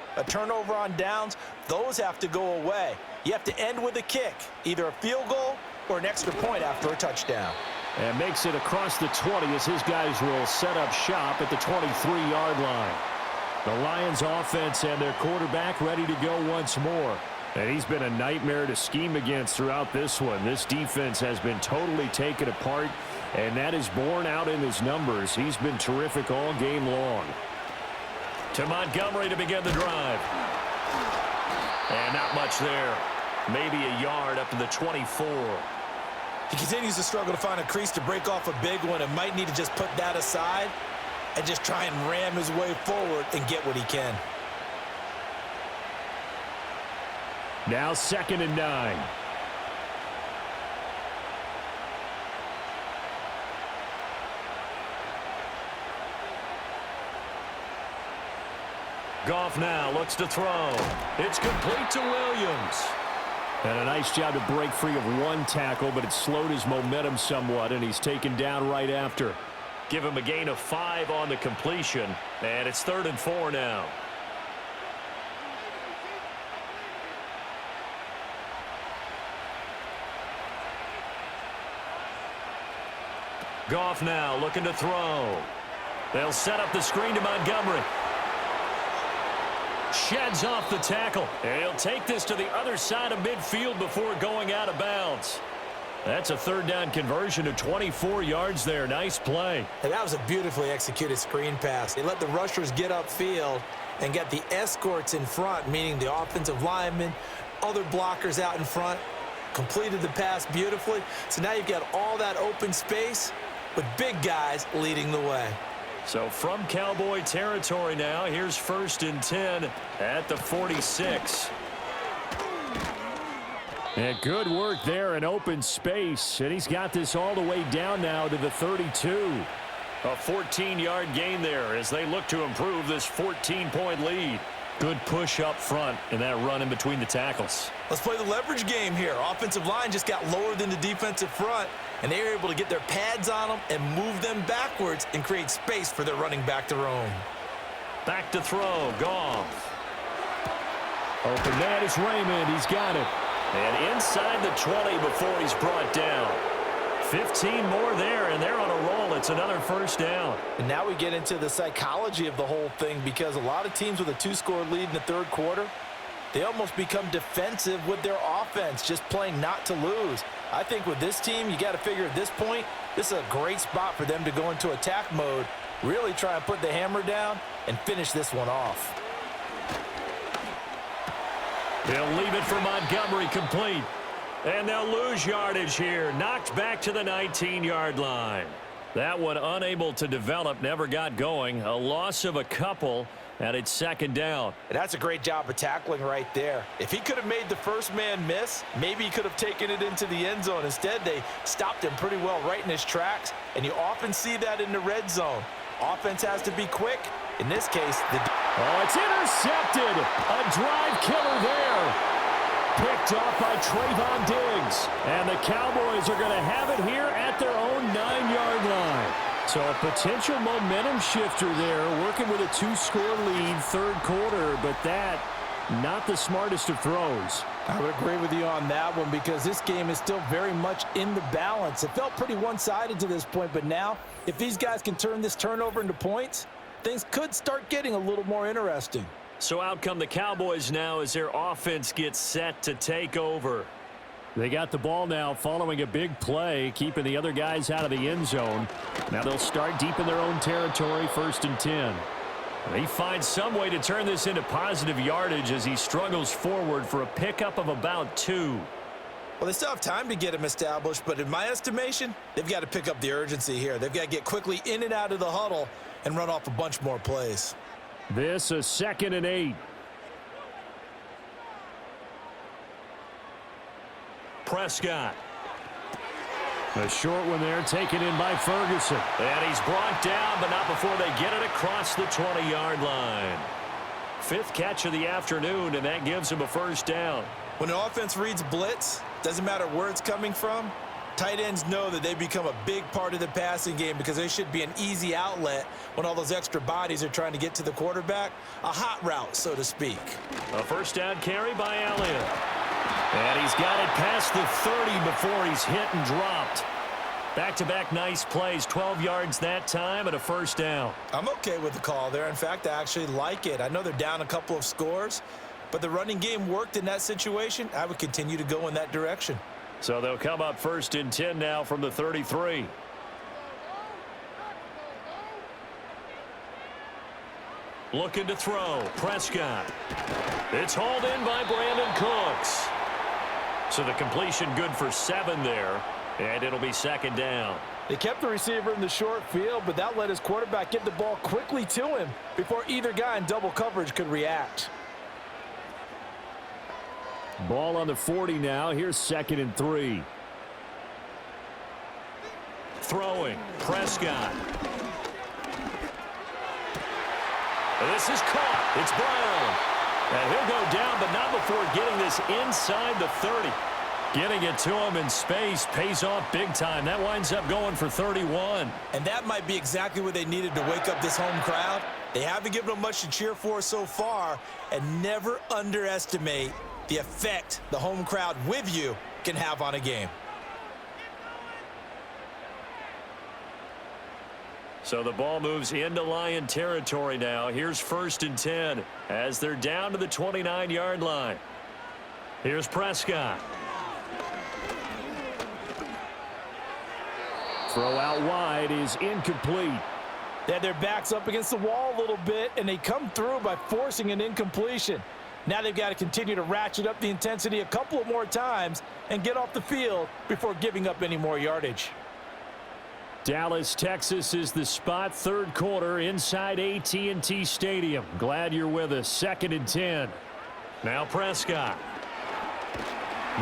on downs, those have to go away. You have to end with a kick, either a field goal or an extra point after a touchdown. And makes it across the 20 as his guys will set up shop at the 23-yard line. The Lions offense and their quarterback ready to go once more. And he's been a nightmare to scheme against throughout this one. This defense has been totally taken apart, and that is borne out in his numbers. He's been terrific all game long. To Montgomery to begin the drive. And not much there. Maybe a yard up to the 24. He continues to struggle to find a crease to break off a big one and might need to just put that aside and just try and ram his way forward and get what he can. Now 2nd and 9. Goff now looks to throw. It's complete to Williams. And a nice job to break free of one tackle, but it slowed his momentum somewhat, and he's taken down right after. Give him a gain of 5 on the completion, and it's 3rd and 4 now. Goff now looking to throw. They'll set up the screen to Montgomery. Sheds off the tackle. And he'll take this to the other side of midfield before going out of bounds. That's a 3rd down conversion of 24 yards there. Nice play. And that was a beautifully executed screen pass. They let the rushers get upfield and get the escorts in front, meaning the offensive linemen, other blockers out in front. Completed the pass beautifully. So now you've got all that open space with big guys leading the way. So from Cowboy territory now, here's 1st and 10 at the 46. And good work there in open space. And he's got this all the way down now to the 32. A 14-yard gain there as they look to improve this 14-point lead. Good push up front in that run in between the tackles. Let's play the leverage game here. Offensive line just got lower than the defensive front, and they were able to get their pads on them and move them backwards and create space for their running back to roam. Back to throw. Goff. Open man is Raymond. He's got it. And inside the 20 before he's brought down. 15 more there, and they're on a roll. It's another 1st down. And now we get into the psychology of the whole thing, because a lot of teams with a 2-score lead in the 3rd quarter, they almost become defensive with their offense, just playing not to lose. I think with this team, you got to figure at this point, this is a great spot for them to go into attack mode, really try and put the hammer down and finish this one off. They'll leave it for Montgomery, complete. And they'll lose yardage here. Knocked back to the 19-yard line. That one unable to develop, never got going. A loss of a couple, and it's 2nd down. And that's a great job of tackling right there. If he could have made the first man miss, maybe he could have taken it into the end zone. Instead, they stopped him pretty well right in his tracks, and you often see that in the red zone. Offense has to be quick. In this case, oh, it's intercepted. A drive killer there. Picked off by Trayvon Diggs. And the Cowboys are going to have it here at their own 9-yard line. So a potential momentum shifter there, working with a 2-score lead, 3rd quarter, but that, not the smartest of throws. I would agree with you on that one, because this game is still very much in the balance. It felt pretty one-sided to this point, but now, if these guys can turn this turnover into points, things could start getting a little more interesting. So out come the Cowboys now as their offense gets set to take over. They got the ball now following a big play, keeping the other guys out of the end zone. Now they'll start deep in their own territory, 1st and 10. He finds some way to turn this into positive yardage as he struggles forward for a pickup of about 2. Well, they still have time to get him established, but in my estimation, they've got to pick up the urgency here. They've got to get quickly in and out of the huddle and run off a bunch more plays. This a 2nd and 8. Prescott. A short one there, taken in by Ferguson. And he's brought down, but not before they get it across the 20-yard line. 5th catch of the afternoon, and that gives him a 1st down. When the offense reads blitz, doesn't matter where it's coming from, tight ends know that they become a big part of the passing game, because they should be an easy outlet when all those extra bodies are trying to get to the quarterback. A hot route, so to speak. A 1st down carry by Elliott. And he's got it past the 30 before he's hit and dropped. Back-to-back nice plays, 12 yards that time and a 1st down. I'm okay with the call there. In fact, I actually like it. I know they're down a couple of scores, but the running game worked in that situation. I would continue to go in that direction. So they'll come up 1st and 10 now from the 33. Looking to throw. Prescott. It's hauled in by Brandon Cooks. So the completion good for 7 there, and it'll be 2nd down. They kept the receiver in the short field, but that let his quarterback get the ball quickly to him before either guy in double coverage could react. Ball on the 40 now. Here's 2nd and 3. Throwing. Prescott. This is caught. It's Brown. And he'll go down, but not before getting this inside the 30. Getting it to him in space pays off big time. That winds up going for 31. And that might be exactly what they needed to wake up this home crowd. They haven't given them much to cheer for so far, and never underestimate the effect the home crowd with you can have on a game. So the ball moves into Lion territory now. Here's 1st and 10 as they're down to the 29-yard line. Here's Prescott. Throw out wide is incomplete. They had their backs up against the wall a little bit, and they come through by forcing an incompletion. Now they've got to continue to ratchet up the intensity a couple of more times and get off the field before giving up any more yardage. Dallas, Texas is the spot. 3rd quarter inside AT&T Stadium. Glad you're with us. 2nd and 10. Now Prescott.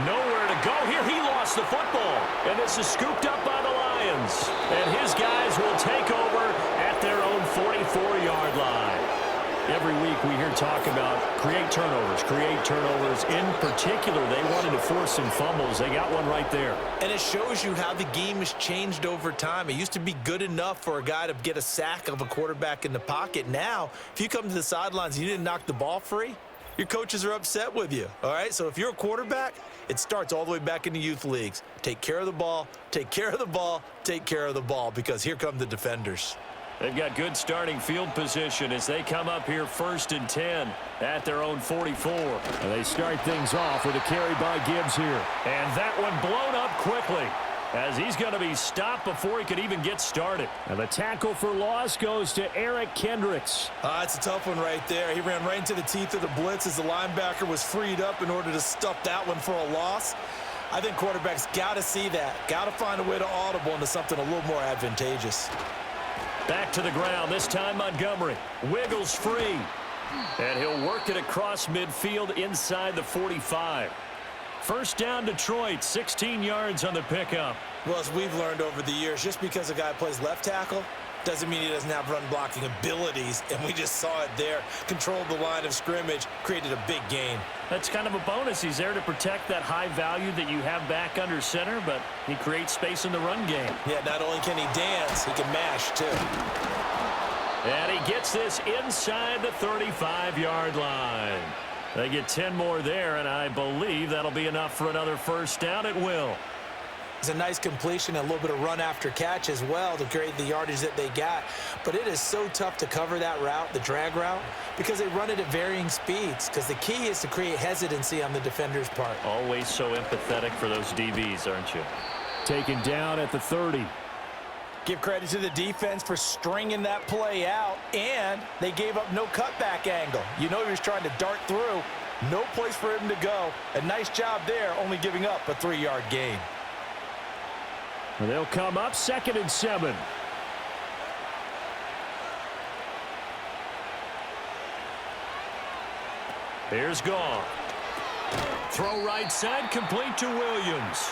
Nowhere to go here. He lost the football. And this is scooped up by the Lions. And his guys will take over at their own 44-yard line. Every week we hear talk about create turnovers. In particular, they wanted to force some fumbles. They got one right there. And it shows you how the game has changed over time. It used to be good enough for a guy to get a sack of a quarterback in the pocket. Now, if you come to the sidelines and you didn't knock the ball free, your coaches are upset with you, all right? So if you're a quarterback, it starts all the way back in the youth leagues. Take care of the ball, take care of the ball, take care of the ball, because here come the defenders. They've got good starting field position as they come up here 1st and 10 at their own 44. And they start things off with a carry by Gibbs here. And that one blown up quickly as he's going to be stopped before he could even get started. And the tackle for loss goes to Eric Kendricks. It's a tough one right there. He ran right into the teeth of the blitz as the linebacker was freed up in order to stuff that one for a loss. I think quarterbacks got to see that. Got to find a way to audible into something a little more advantageous. Back to the ground, this time Montgomery. Wiggles free. And he'll work it across midfield inside the 45. 1st down Detroit, 16 yards on the pickup. Well, as we've learned over the years, just because a guy plays left tackle doesn't mean he doesn't have run blocking abilities, and we just saw it there. Controlled the line of scrimmage, created a big gain. That's kind of a bonus. He's there to protect that high value that you have back under center, but he creates space in the run game. Yeah, not only can he dance, he can mash too. And he gets this inside the 35-yard line. They get 10 more there, and I believe that'll be enough for another 1st down. It will. It's a nice completion and a little bit of run after catch as well to create the yardage that they got. But it is so tough to cover that route, the drag route, because they run it at varying speeds, because the key is to create hesitancy on the defender's part. Always so empathetic for those DBs, aren't you? Taken down at the 30. Give credit to the defense for stringing that play out, and they gave up no cutback angle. You know he was trying to dart through. No place for him to go. A nice job there, only giving up a 3-yard gain. And they'll come up 2nd and 7. Here's Goff. Throw right side, complete to Williams.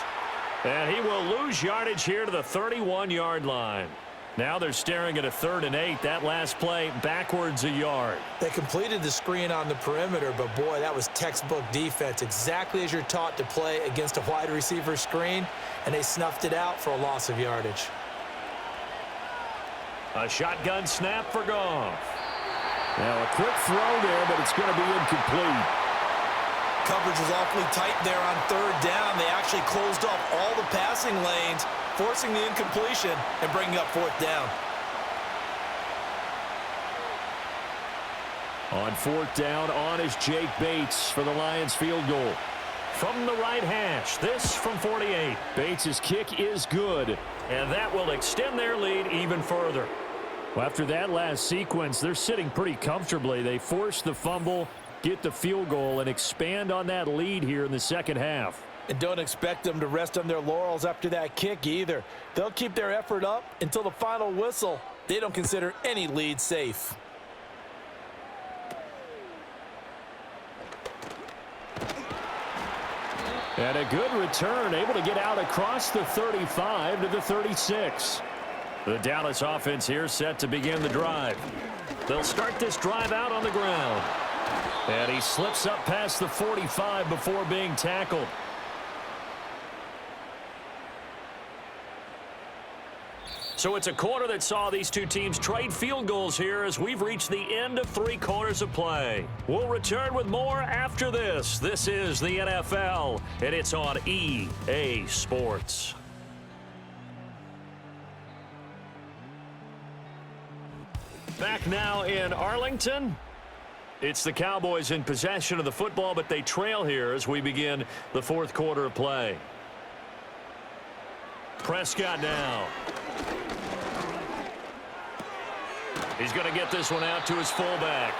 And he will lose yardage here to the 31-yard line. Now they're staring at a 3rd and 8. That last play backwards a yard. They completed the screen on the perimeter, but boy, that was textbook defense. Exactly as you're taught to play against a wide receiver screen, and they snuffed it out for a loss of yardage. A shotgun snap for Goff. Now a quick throw there, but it's going to be incomplete. Coverage was awfully tight there on 3rd down. They actually closed off all the passing lanes, forcing the incompletion and bringing up 4th down. On 4th down, on is Jake Bates for the Lions field goal. From the right hash, this from 48. Bates' kick is good. And that will extend their lead even further. Well, after that last sequence, they're sitting pretty comfortably. They force the fumble, get the field goal, and expand on that lead here in the 2nd half. And don't expect them to rest on their laurels after that kick either. They'll keep their effort up until the final whistle. They don't consider any lead safe. And a good return, able to get out across the 35 to the 36. The Dallas offense here set to begin the drive. They'll start this drive out on the ground. And he slips up past the 45 before being tackled. So it's a quarter that saw these two teams trade field goals here as we've reached the end of 3 quarters of play. We'll return with more after this. This is the NFL, and it's on EA Sports. Back now in Arlington. It's the Cowboys in possession of the football, but they trail here as we begin the 4th quarter of play. Prescott now. He's going to get this one out to his fullback.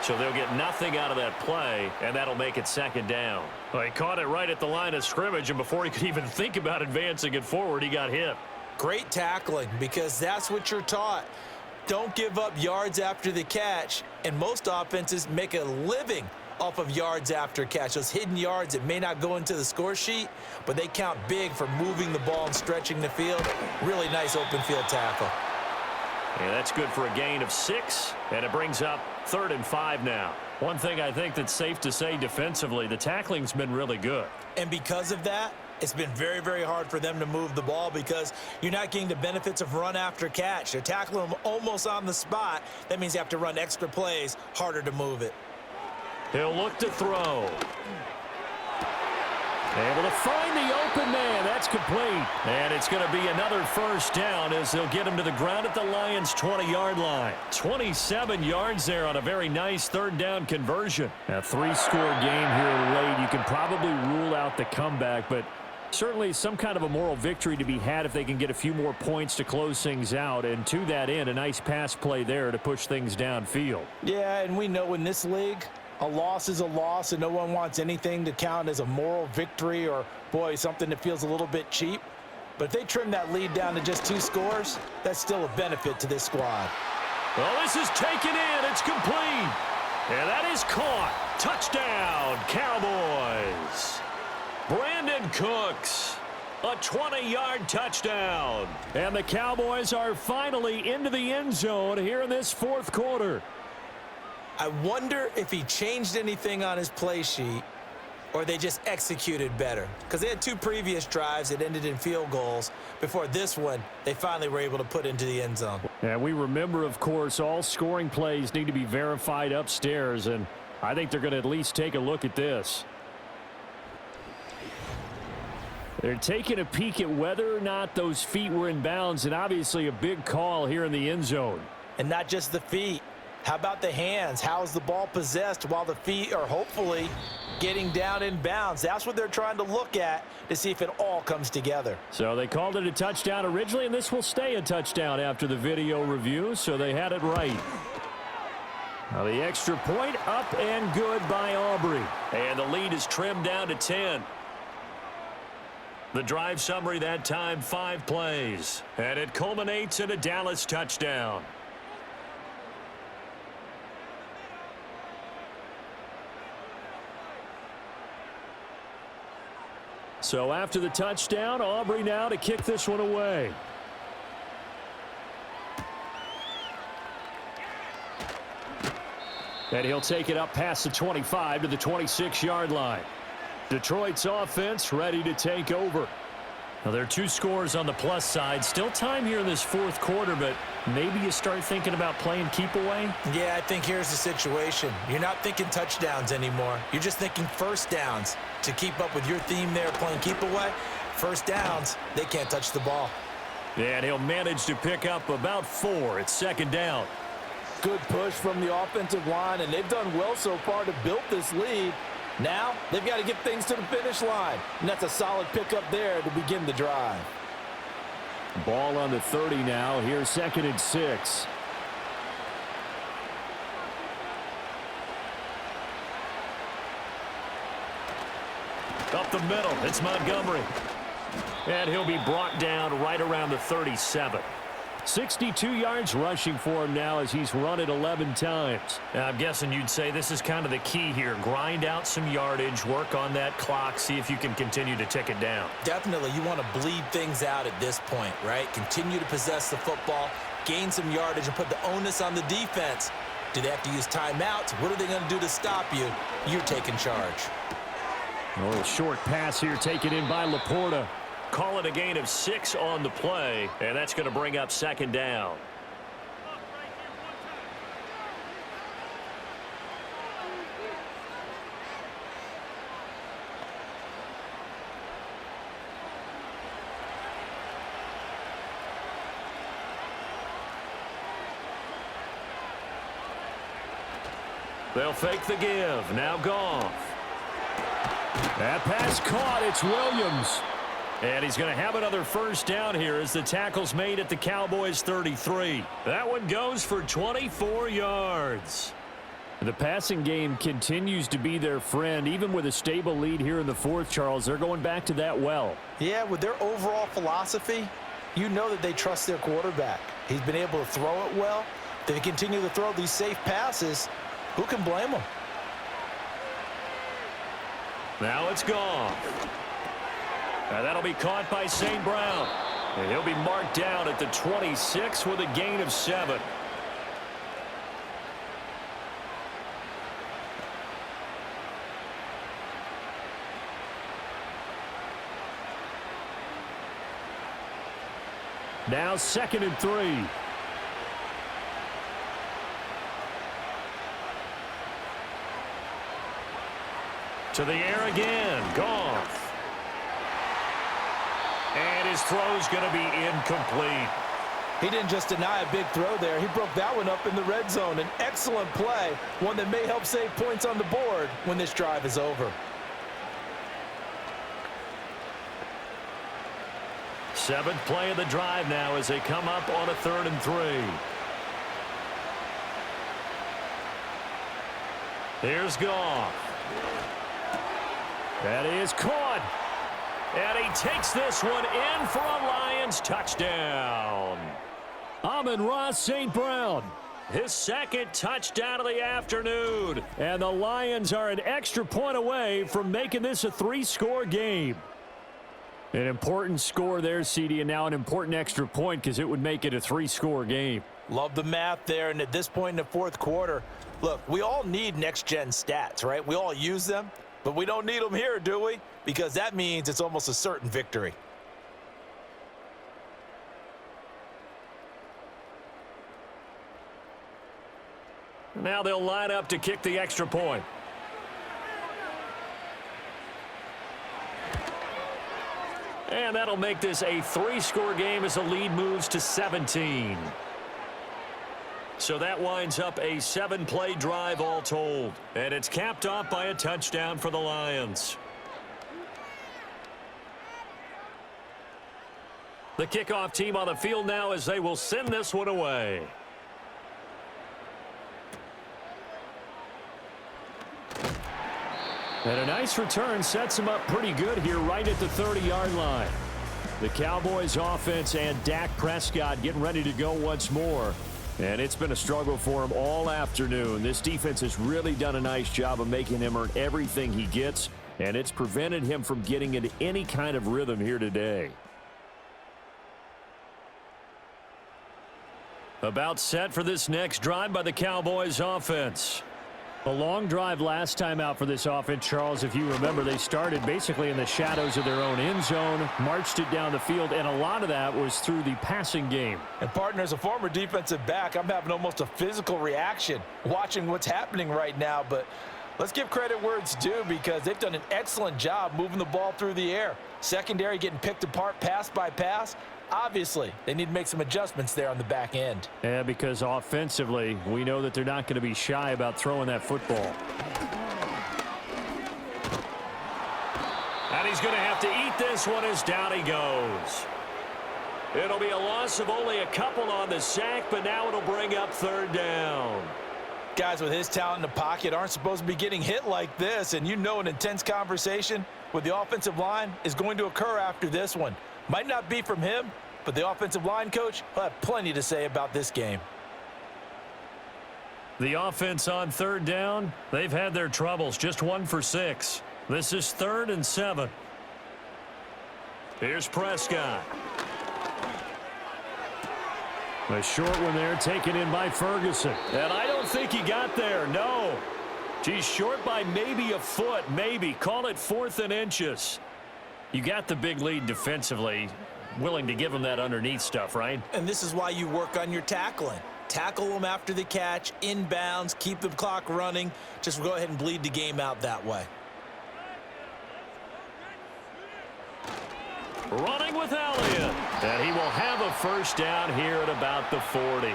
So they'll get nothing out of that play, and that'll make it 2nd down. Well, he caught it right at the line of scrimmage, and before he could even think about advancing it forward, he got hit. Great tackling, because that's what you're taught. Don't give up yards after the catch, and most offenses make a living off of yards after catch. Those hidden yards that may not go into the score sheet, but they count big for moving the ball and stretching the field. Really nice open field tackle. And that's good for a gain of 6, and it brings up 3rd and 5 now. One thing I think that's safe to say defensively, the tackling's been really good. And because of that, it's been very, very hard for them to move the ball because you're not getting the benefits of run after catch. They're tackling them almost on the spot. That means you have to run extra plays, harder to move it. He'll look to throw. Able to find the open man. That's complete. And it's going to be another 1st down as they'll get him to the ground at the Lions' 20-yard line. 27 yards there on a very nice 3rd down conversion. A 3-score game here late. You can probably rule out the comeback, but certainly some kind of a moral victory to be had if they can get a few more points to close things out. And to that end, a nice pass play there to push things downfield. Yeah, and we know in this league, a loss is a loss, and no one wants anything to count as a moral victory or, boy, something that feels a little bit cheap. But if they trim that lead down to just 2 scores, that's still a benefit to this squad. Well, this is taken in. It's complete. And that is caught. Touchdown, Cowboys. Brandon Cooks. A 20-yard touchdown. And the Cowboys are finally into the end zone here in this 4th quarter. I wonder if he changed anything on his play sheet or they just executed better. Because they had 2 previous drives that ended in field goals. Before this one, they finally were able to put into the end zone. And we remember, of course, all scoring plays need to be verified upstairs, and I think they're going to at least take a look at this. They're taking a peek at whether or not those feet were in bounds, and obviously a big call here in the end zone. And not just the feet. How about the hands? How is the ball possessed while the feet are hopefully getting down in bounds? That's what they're trying to look at to see if it all comes together. So they called it a touchdown originally, and this will stay a touchdown after the video review, so they had it right. Now the extra point up and good by Aubrey. And the lead is trimmed down to 10. The drive summary that time, 5 plays. And it culminates in a Dallas touchdown. So after the touchdown, Aubrey now to kick this one away. And he'll take it up past the 25 to the 26-yard line. Detroit's offense ready to take over. Now, there are 2 scores on the plus side. Still time here in this 4th quarter, but maybe you start thinking about playing keep away? Yeah, I think here's the situation. You're not thinking touchdowns anymore. You're just thinking 1st downs. To keep up with your theme there, playing keep away, 1st downs, they can't touch the ball. And he'll manage to pick up about 4. It's 2nd down. Good push from the offensive line, and they've done well so far to build this lead. Now, they've got to get things to the finish line, and that's a solid pickup there to begin the drive. Ball on the 30 now. Here's 2nd and 6. Up the middle, it's Montgomery. And he'll be brought down right around the 37. 62 yards rushing for him now as he's run it 11 times. Now, I'm guessing you'd say this is kind of the key here. Grind out some yardage, work on that clock, see if you can continue to tick it down. Definitely, you want to bleed things out at this point, right? Continue to possess the football, gain some yardage, and put the onus on the defense Do they have to use timeouts? What are they going to do to stop you? You're taking charge. A little short pass here taken in by Laporta. Call it a gain of 6 on the play, and that's going to bring up second down. They'll fake the give. Now Goff. That pass caught. It's Williams. And he's going to have another first down here as the tackle's made at the Cowboys 33. That one goes for 24 yards. The passing game continues to be their friend. Even with a stable lead here in the fourth, Charles, they're going back to that well. Yeah, with their overall philosophy, you know that they trust their quarterback. He's been able to throw it well. They continue to throw these safe passes. Who can blame them? Now it's gone. And that'll be caught by St. Brown. And he'll be marked down at the 26 with a gain of 7. Now 2nd and 3. To the air again. Goff. And his throw's going to be incomplete. He didn't just deny a big throw there. He broke that one up in the red zone. An excellent play, one that may help save points on the board when this drive is over. 7th play of the drive now as they come up on a 3rd and 3. Here's Goff. That is caught. And he takes this one in for a Lions touchdown. Amon-Ra St. Brown. His 2nd touchdown of the afternoon. And the Lions are an extra point away from making this a 3-score game. An important score there, CD, and now an important extra point because it would make it a 3-score game. Love the math there, and at this point in the fourth quarter, look, we all need next-gen stats, right? We all use them, but we don't need them here, do we? Because that means it's almost a certain victory. Now they'll line up to kick the extra point. And that'll make this a 3-score game as the lead moves to 17. So that winds up a 7-play drive all told. And it's capped off by a touchdown for the Lions. The kickoff team on the field now as they will send this one away. And a nice return sets them up pretty good here right at the 30-yard line. The Cowboys offense and Dak Prescott getting ready to go once more. And it's been a struggle for him all afternoon. This defense has really done a nice job of making him earn everything he gets, and it's prevented him from getting into any kind of rhythm here today. About set for this next drive by the Cowboys offense. A long drive last time out for this offense, Charles. If you remember, they started basically in the shadows of their own end zone, marched it down the field, and a lot of that was through the passing game. And partner, as a former defensive back, I'm having almost a physical reaction watching what's happening right now. But let's give credit where it's due because they've done an excellent job moving the ball through the air. Secondary getting picked apart pass by pass. Obviously, they need to make some adjustments there on the back end. Yeah, because offensively, we know that they're not going to be shy about throwing that football. And he's going to have to eat this one as down he goes. It'll be a loss of only a couple on the sack, but now it'll bring up 3rd down. Guys with his talent in the pocket aren't supposed to be getting hit like this, and you know an intense conversation with the offensive line is going to occur after this one. Might not be from him, but the offensive line coach will have plenty to say about this game. The offense on 3rd down, they've had their troubles, just 1 for 6. This is 3rd and 7. Here's Prescott. A short one there taken in by Ferguson. And I don't think he got there, no. He's short by maybe a foot, maybe. Call it 4th and inches. You got the big lead defensively. Willing to give him that underneath stuff, right? And this is why you work on your tackling. Tackle them after the catch, inbounds, keep the clock running. Just go ahead and bleed the game out that way. Running with Elliott. And he will have a first down here at about the 40.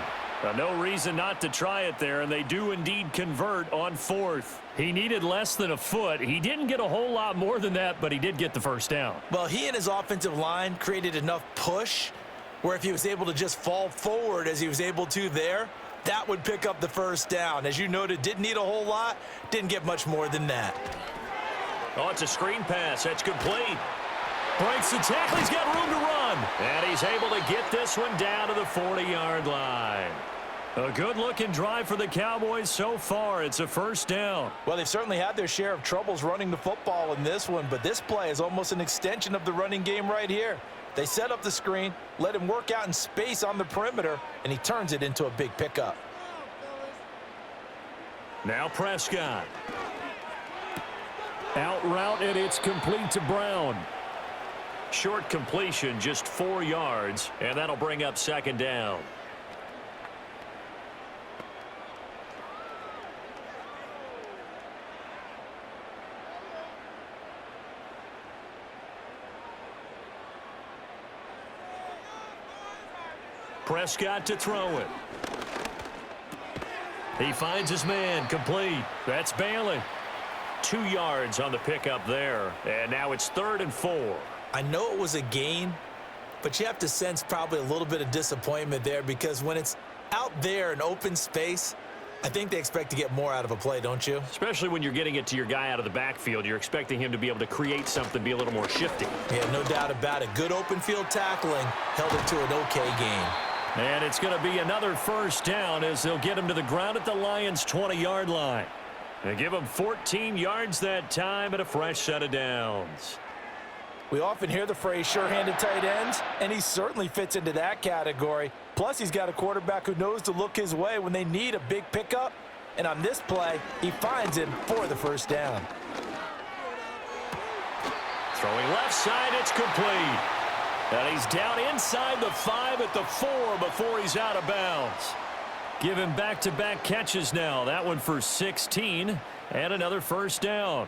No reason not to try it there, and they do indeed convert on 4th. He needed less than a foot. He didn't get a whole lot more than that, but he did get the first down. Well, he and his offensive line created enough push where if he was able to just fall forward as he was able to there, that would pick up the first down. As you noted, didn't need a whole lot, didn't get much more than that. Oh, it's a screen pass. That's complete. Breaks the tackle. He's got room to run. And he's able to get this one down to the 40-yard line. A good-looking drive for the Cowboys so far. It's a first down. Well, they've certainly had their share of troubles running the football in this one, but this play is almost an extension of the running game right here. They set up the screen, let him work out in space on the perimeter, and he turns it into a big pickup. Now Prescott. Out route, and it's complete to Brown. Short completion, just 4 yards, and that'll bring up second down. Prescott to throw it. He finds his man, complete. That's Bailey. 2 yards on the pickup there, and now it's 3rd and 4. I know it was a gain, but you have to sense probably a little bit of disappointment there because when it's out there in open space, I think they expect to get more out of a play, don't you? Especially when you're getting it to your guy out of the backfield. You're expecting him to be able to create something, be a little more shifty. Yeah, no doubt about it. Good open field tackling held it to an okay game. And it's going to be another first down as they'll get him to the ground at the Lions' 20-yard line. They give him 14 yards that time and a fresh set of downs. We often hear the phrase sure-handed tight ends, and he certainly fits into that category. Plus, he's got a quarterback who knows to look his way when they need a big pickup. And on this play, he finds him for the first down. Throwing left side, it's complete. And he's down inside the 5 at the 4 before he's out of bounds. Give him back-to-back catches now. That one for 16 and another first down.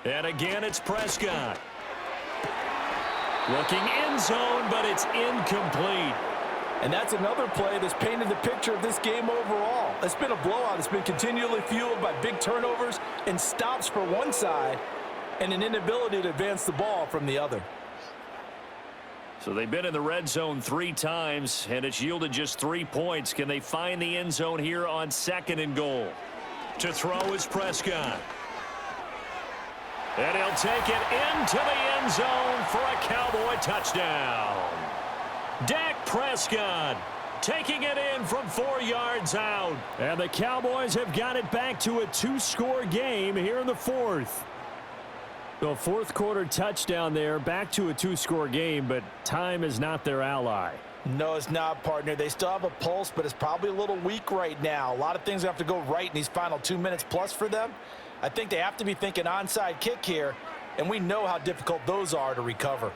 And again, it's Prescott. Looking end zone, but it's incomplete. And that's another play that's painted the picture of this game overall. It's been a blowout. It's been continually fueled by big turnovers and stops for one side and an inability to advance the ball from the other. So they've been in the red zone 3 times, and it's yielded just 3 points. Can they find the end zone here on 2nd and goal? To throw is Prescott. And he'll take it into the end zone for a Cowboy touchdown. Dak Prescott taking it in from 4 yards out. And the Cowboys have got it back to a 2-score game here in the 4th. The 4th quarter touchdown there, back to a 2-score game, but time is not their ally. No, it's not, partner. They still have a pulse, but it's probably a little weak right now. A lot of things have to go right in these final 2 minutes plus for them. I think they have to be thinking onside kick here, and we know how difficult those are to recover.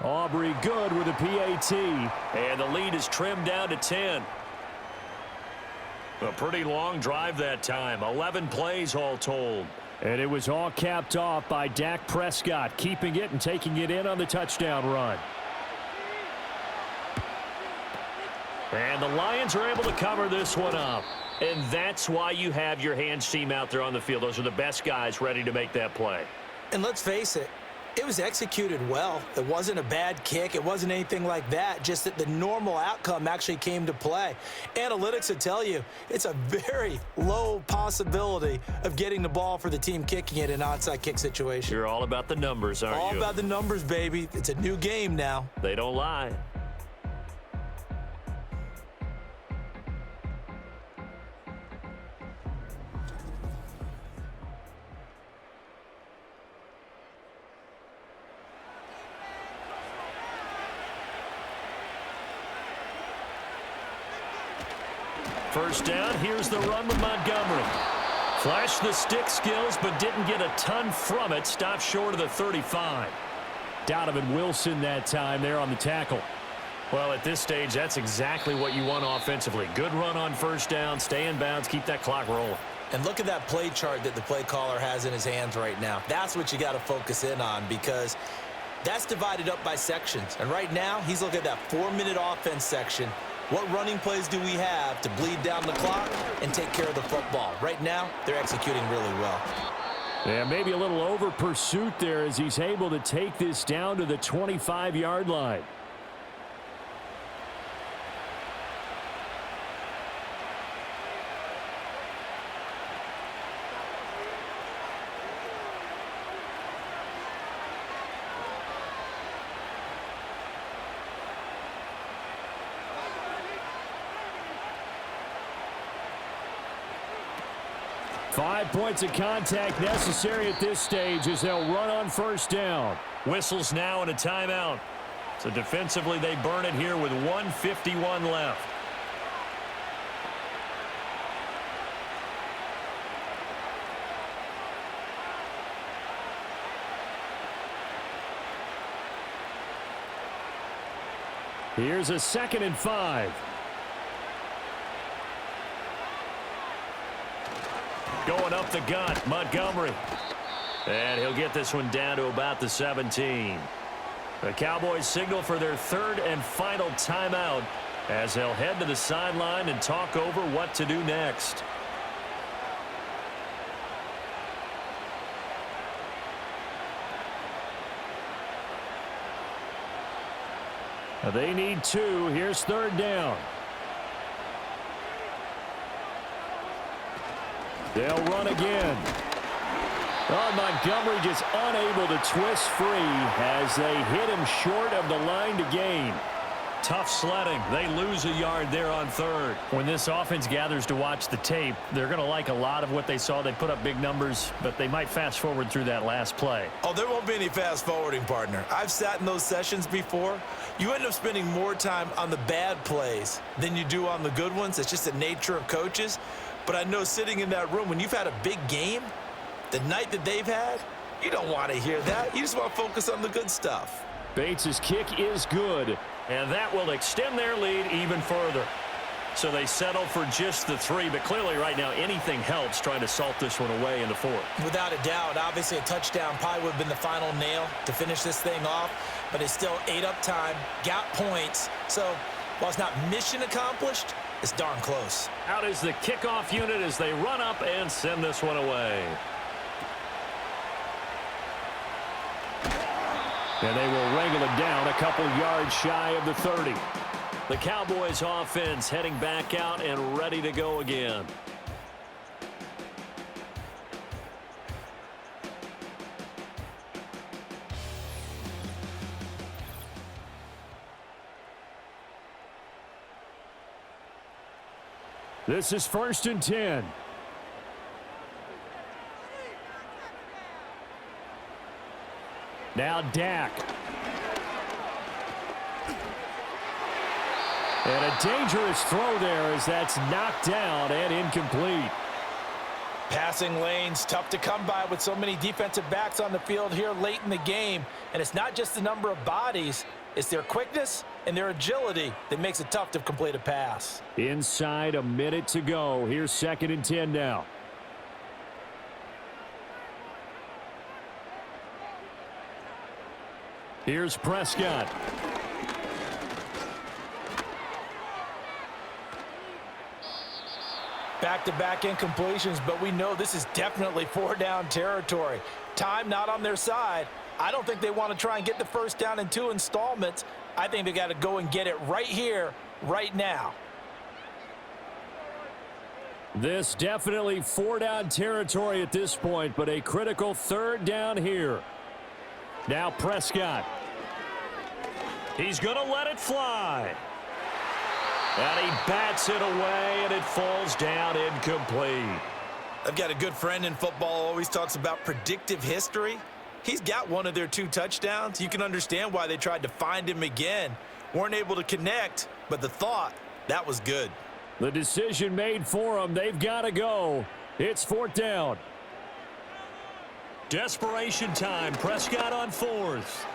Aubrey good with a PAT. And the lead is trimmed down to 10. A pretty long drive that time. 11 plays all told. And it was all capped off by Dak Prescott, keeping it and taking it in on the touchdown run. And the Lions are able to cover this one up. And that's why you have your hands team out there on the field. Those are the best guys ready to make that play. And let's face it, it was executed well. It wasn't a bad kick. It wasn't anything like that, just that the normal outcome actually came to play. Analytics would tell you it's a very low possibility of getting the ball for the team kicking it in an onside kick situation. You're all about the numbers, aren't you? All about the numbers, baby. It's a new game now. They don't lie. First down, here's the run with Montgomery. Flashed the stick skills, but didn't get a ton from it. Stopped short of the 35. Donovan Wilson that time there on the tackle. Well, at this stage, that's exactly what you want offensively. Good run on first down, stay in bounds, keep that clock rolling. And look at that play chart that the play caller has in his hands right now. That's what you got to focus in on, because that's divided up by sections. And right now, he's looking at that 4-minute offense section. What running plays do we have to bleed down the clock and take care of the football? Right now, they're executing really well. Yeah, maybe a little over pursuit there as he's able to take this down to the 25-yard line. Five points of contact necessary at this stage as they'll run on first down. Whistles now and a timeout. So defensively, they burn it here with 1:51 left. Here's a 2nd and 5. Going up the gut, Montgomery. And he'll get this one down to about the 17. The Cowboys signal for their 3rd and final timeout as they'll head to the sideline and talk over what to do next. They need 2. Here's 3rd down. They'll run again. Oh, Montgomery just unable to twist free as they hit him short of the line to gain. Tough sledding. They lose a yard there on 3rd. When this offense gathers to watch the tape, they're going to like a lot of what they saw. They put up big numbers, but they might fast forward through that last play. Oh, there won't be any fast forwarding, partner. I've sat in those sessions before. You end up spending more time on the bad plays than you do on the good ones. It's just the nature of coaches. But I know sitting in that room, when you've had a big game, the night that they've had, you don't want to hear that. You just want to focus on the good stuff. Bates' kick is good. And that will extend their lead even further. So they settle for just the 3, but clearly right now anything helps trying to salt this one away in the 4th. Without a doubt, obviously a touchdown probably would have been the final nail to finish this thing off, but it's still ate up time, got points. So while it's not mission accomplished, it's darn close. Out is the kickoff unit as they run up and send this one away. And they will wrangle it down a couple yards shy of the 30. The Cowboys offense heading back out and ready to go again. This is 1st and 10. Now Dak. And a dangerous throw there as that's knocked down and incomplete. Passing lanes, tough to come by with so many defensive backs on the field here late in the game. And it's not just the number of bodies, it's their quickness and their agility that makes it tough to complete a pass. Inside a minute to go. Here's 2nd and 10 now. Here's Prescott. Back-to-back incompletions, but we know this is definitely 4-down territory. Time not on their side. I don't think they want to try and get the first down in 2 installments. I think they got to go and get it right here, right now. This definitely 4-down territory at this point, but a critical 3rd down here. Now Prescott. He's going to let it fly. And he bats it away, and it falls down incomplete. I've got a good friend in football, always talks about predictive history. He's got one of their 2 touchdowns. You can understand why they tried to find him again. Weren't able to connect, but the thought, that was good. The decision made for them. They've got to go. It's 4th down. Desperation time. Prescott on 4th.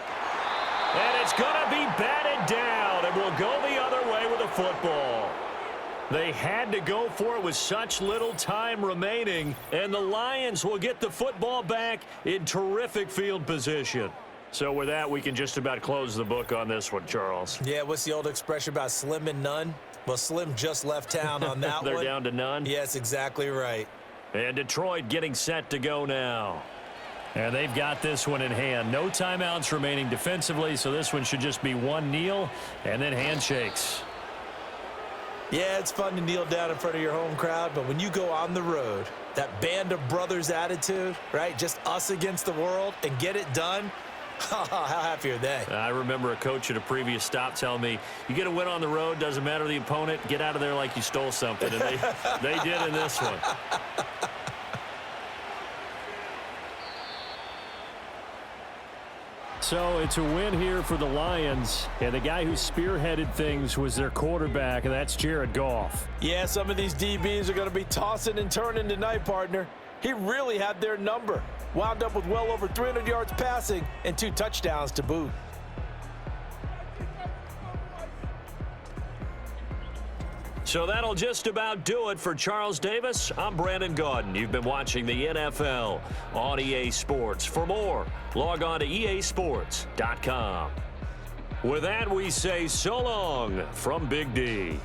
And it's going to be batted down, and we'll go the other way with the football. They had to go for it with such little time remaining, and the Lions will get the football back in terrific field position. So with that, we can just about close the book on this one, Charles. Yeah, what's the old expression about slim and none? Well, Slim just left town on that They're one. down to none? Yes, exactly right. And Detroit getting set to go now. And they've got this one in hand. No timeouts remaining defensively, so this one should just be one kneel and then handshakes. Yeah, it's fun to kneel down in front of your home crowd, but when you go on the road, that band of brothers attitude, right, just us against the world, and get it done, how happy are they? I remember a coach at a previous stop telling me, you get a win on the road, doesn't matter the opponent, get out of there like you stole something. And they did in this one. So it's a win here for the Lions, and the guy who spearheaded things was their quarterback, and that's Jared Goff. Yeah, some of these DBs are going to be tossing and turning tonight, partner. He really had their number. Wound up with well over 300 yards passing and 2 touchdowns to boot. So that'll just about do it for Charles Davis. I'm Brandon Gaudin. You've been watching the NFL on EA Sports. For more, log on to easports.com. With that, we say so long from Big D.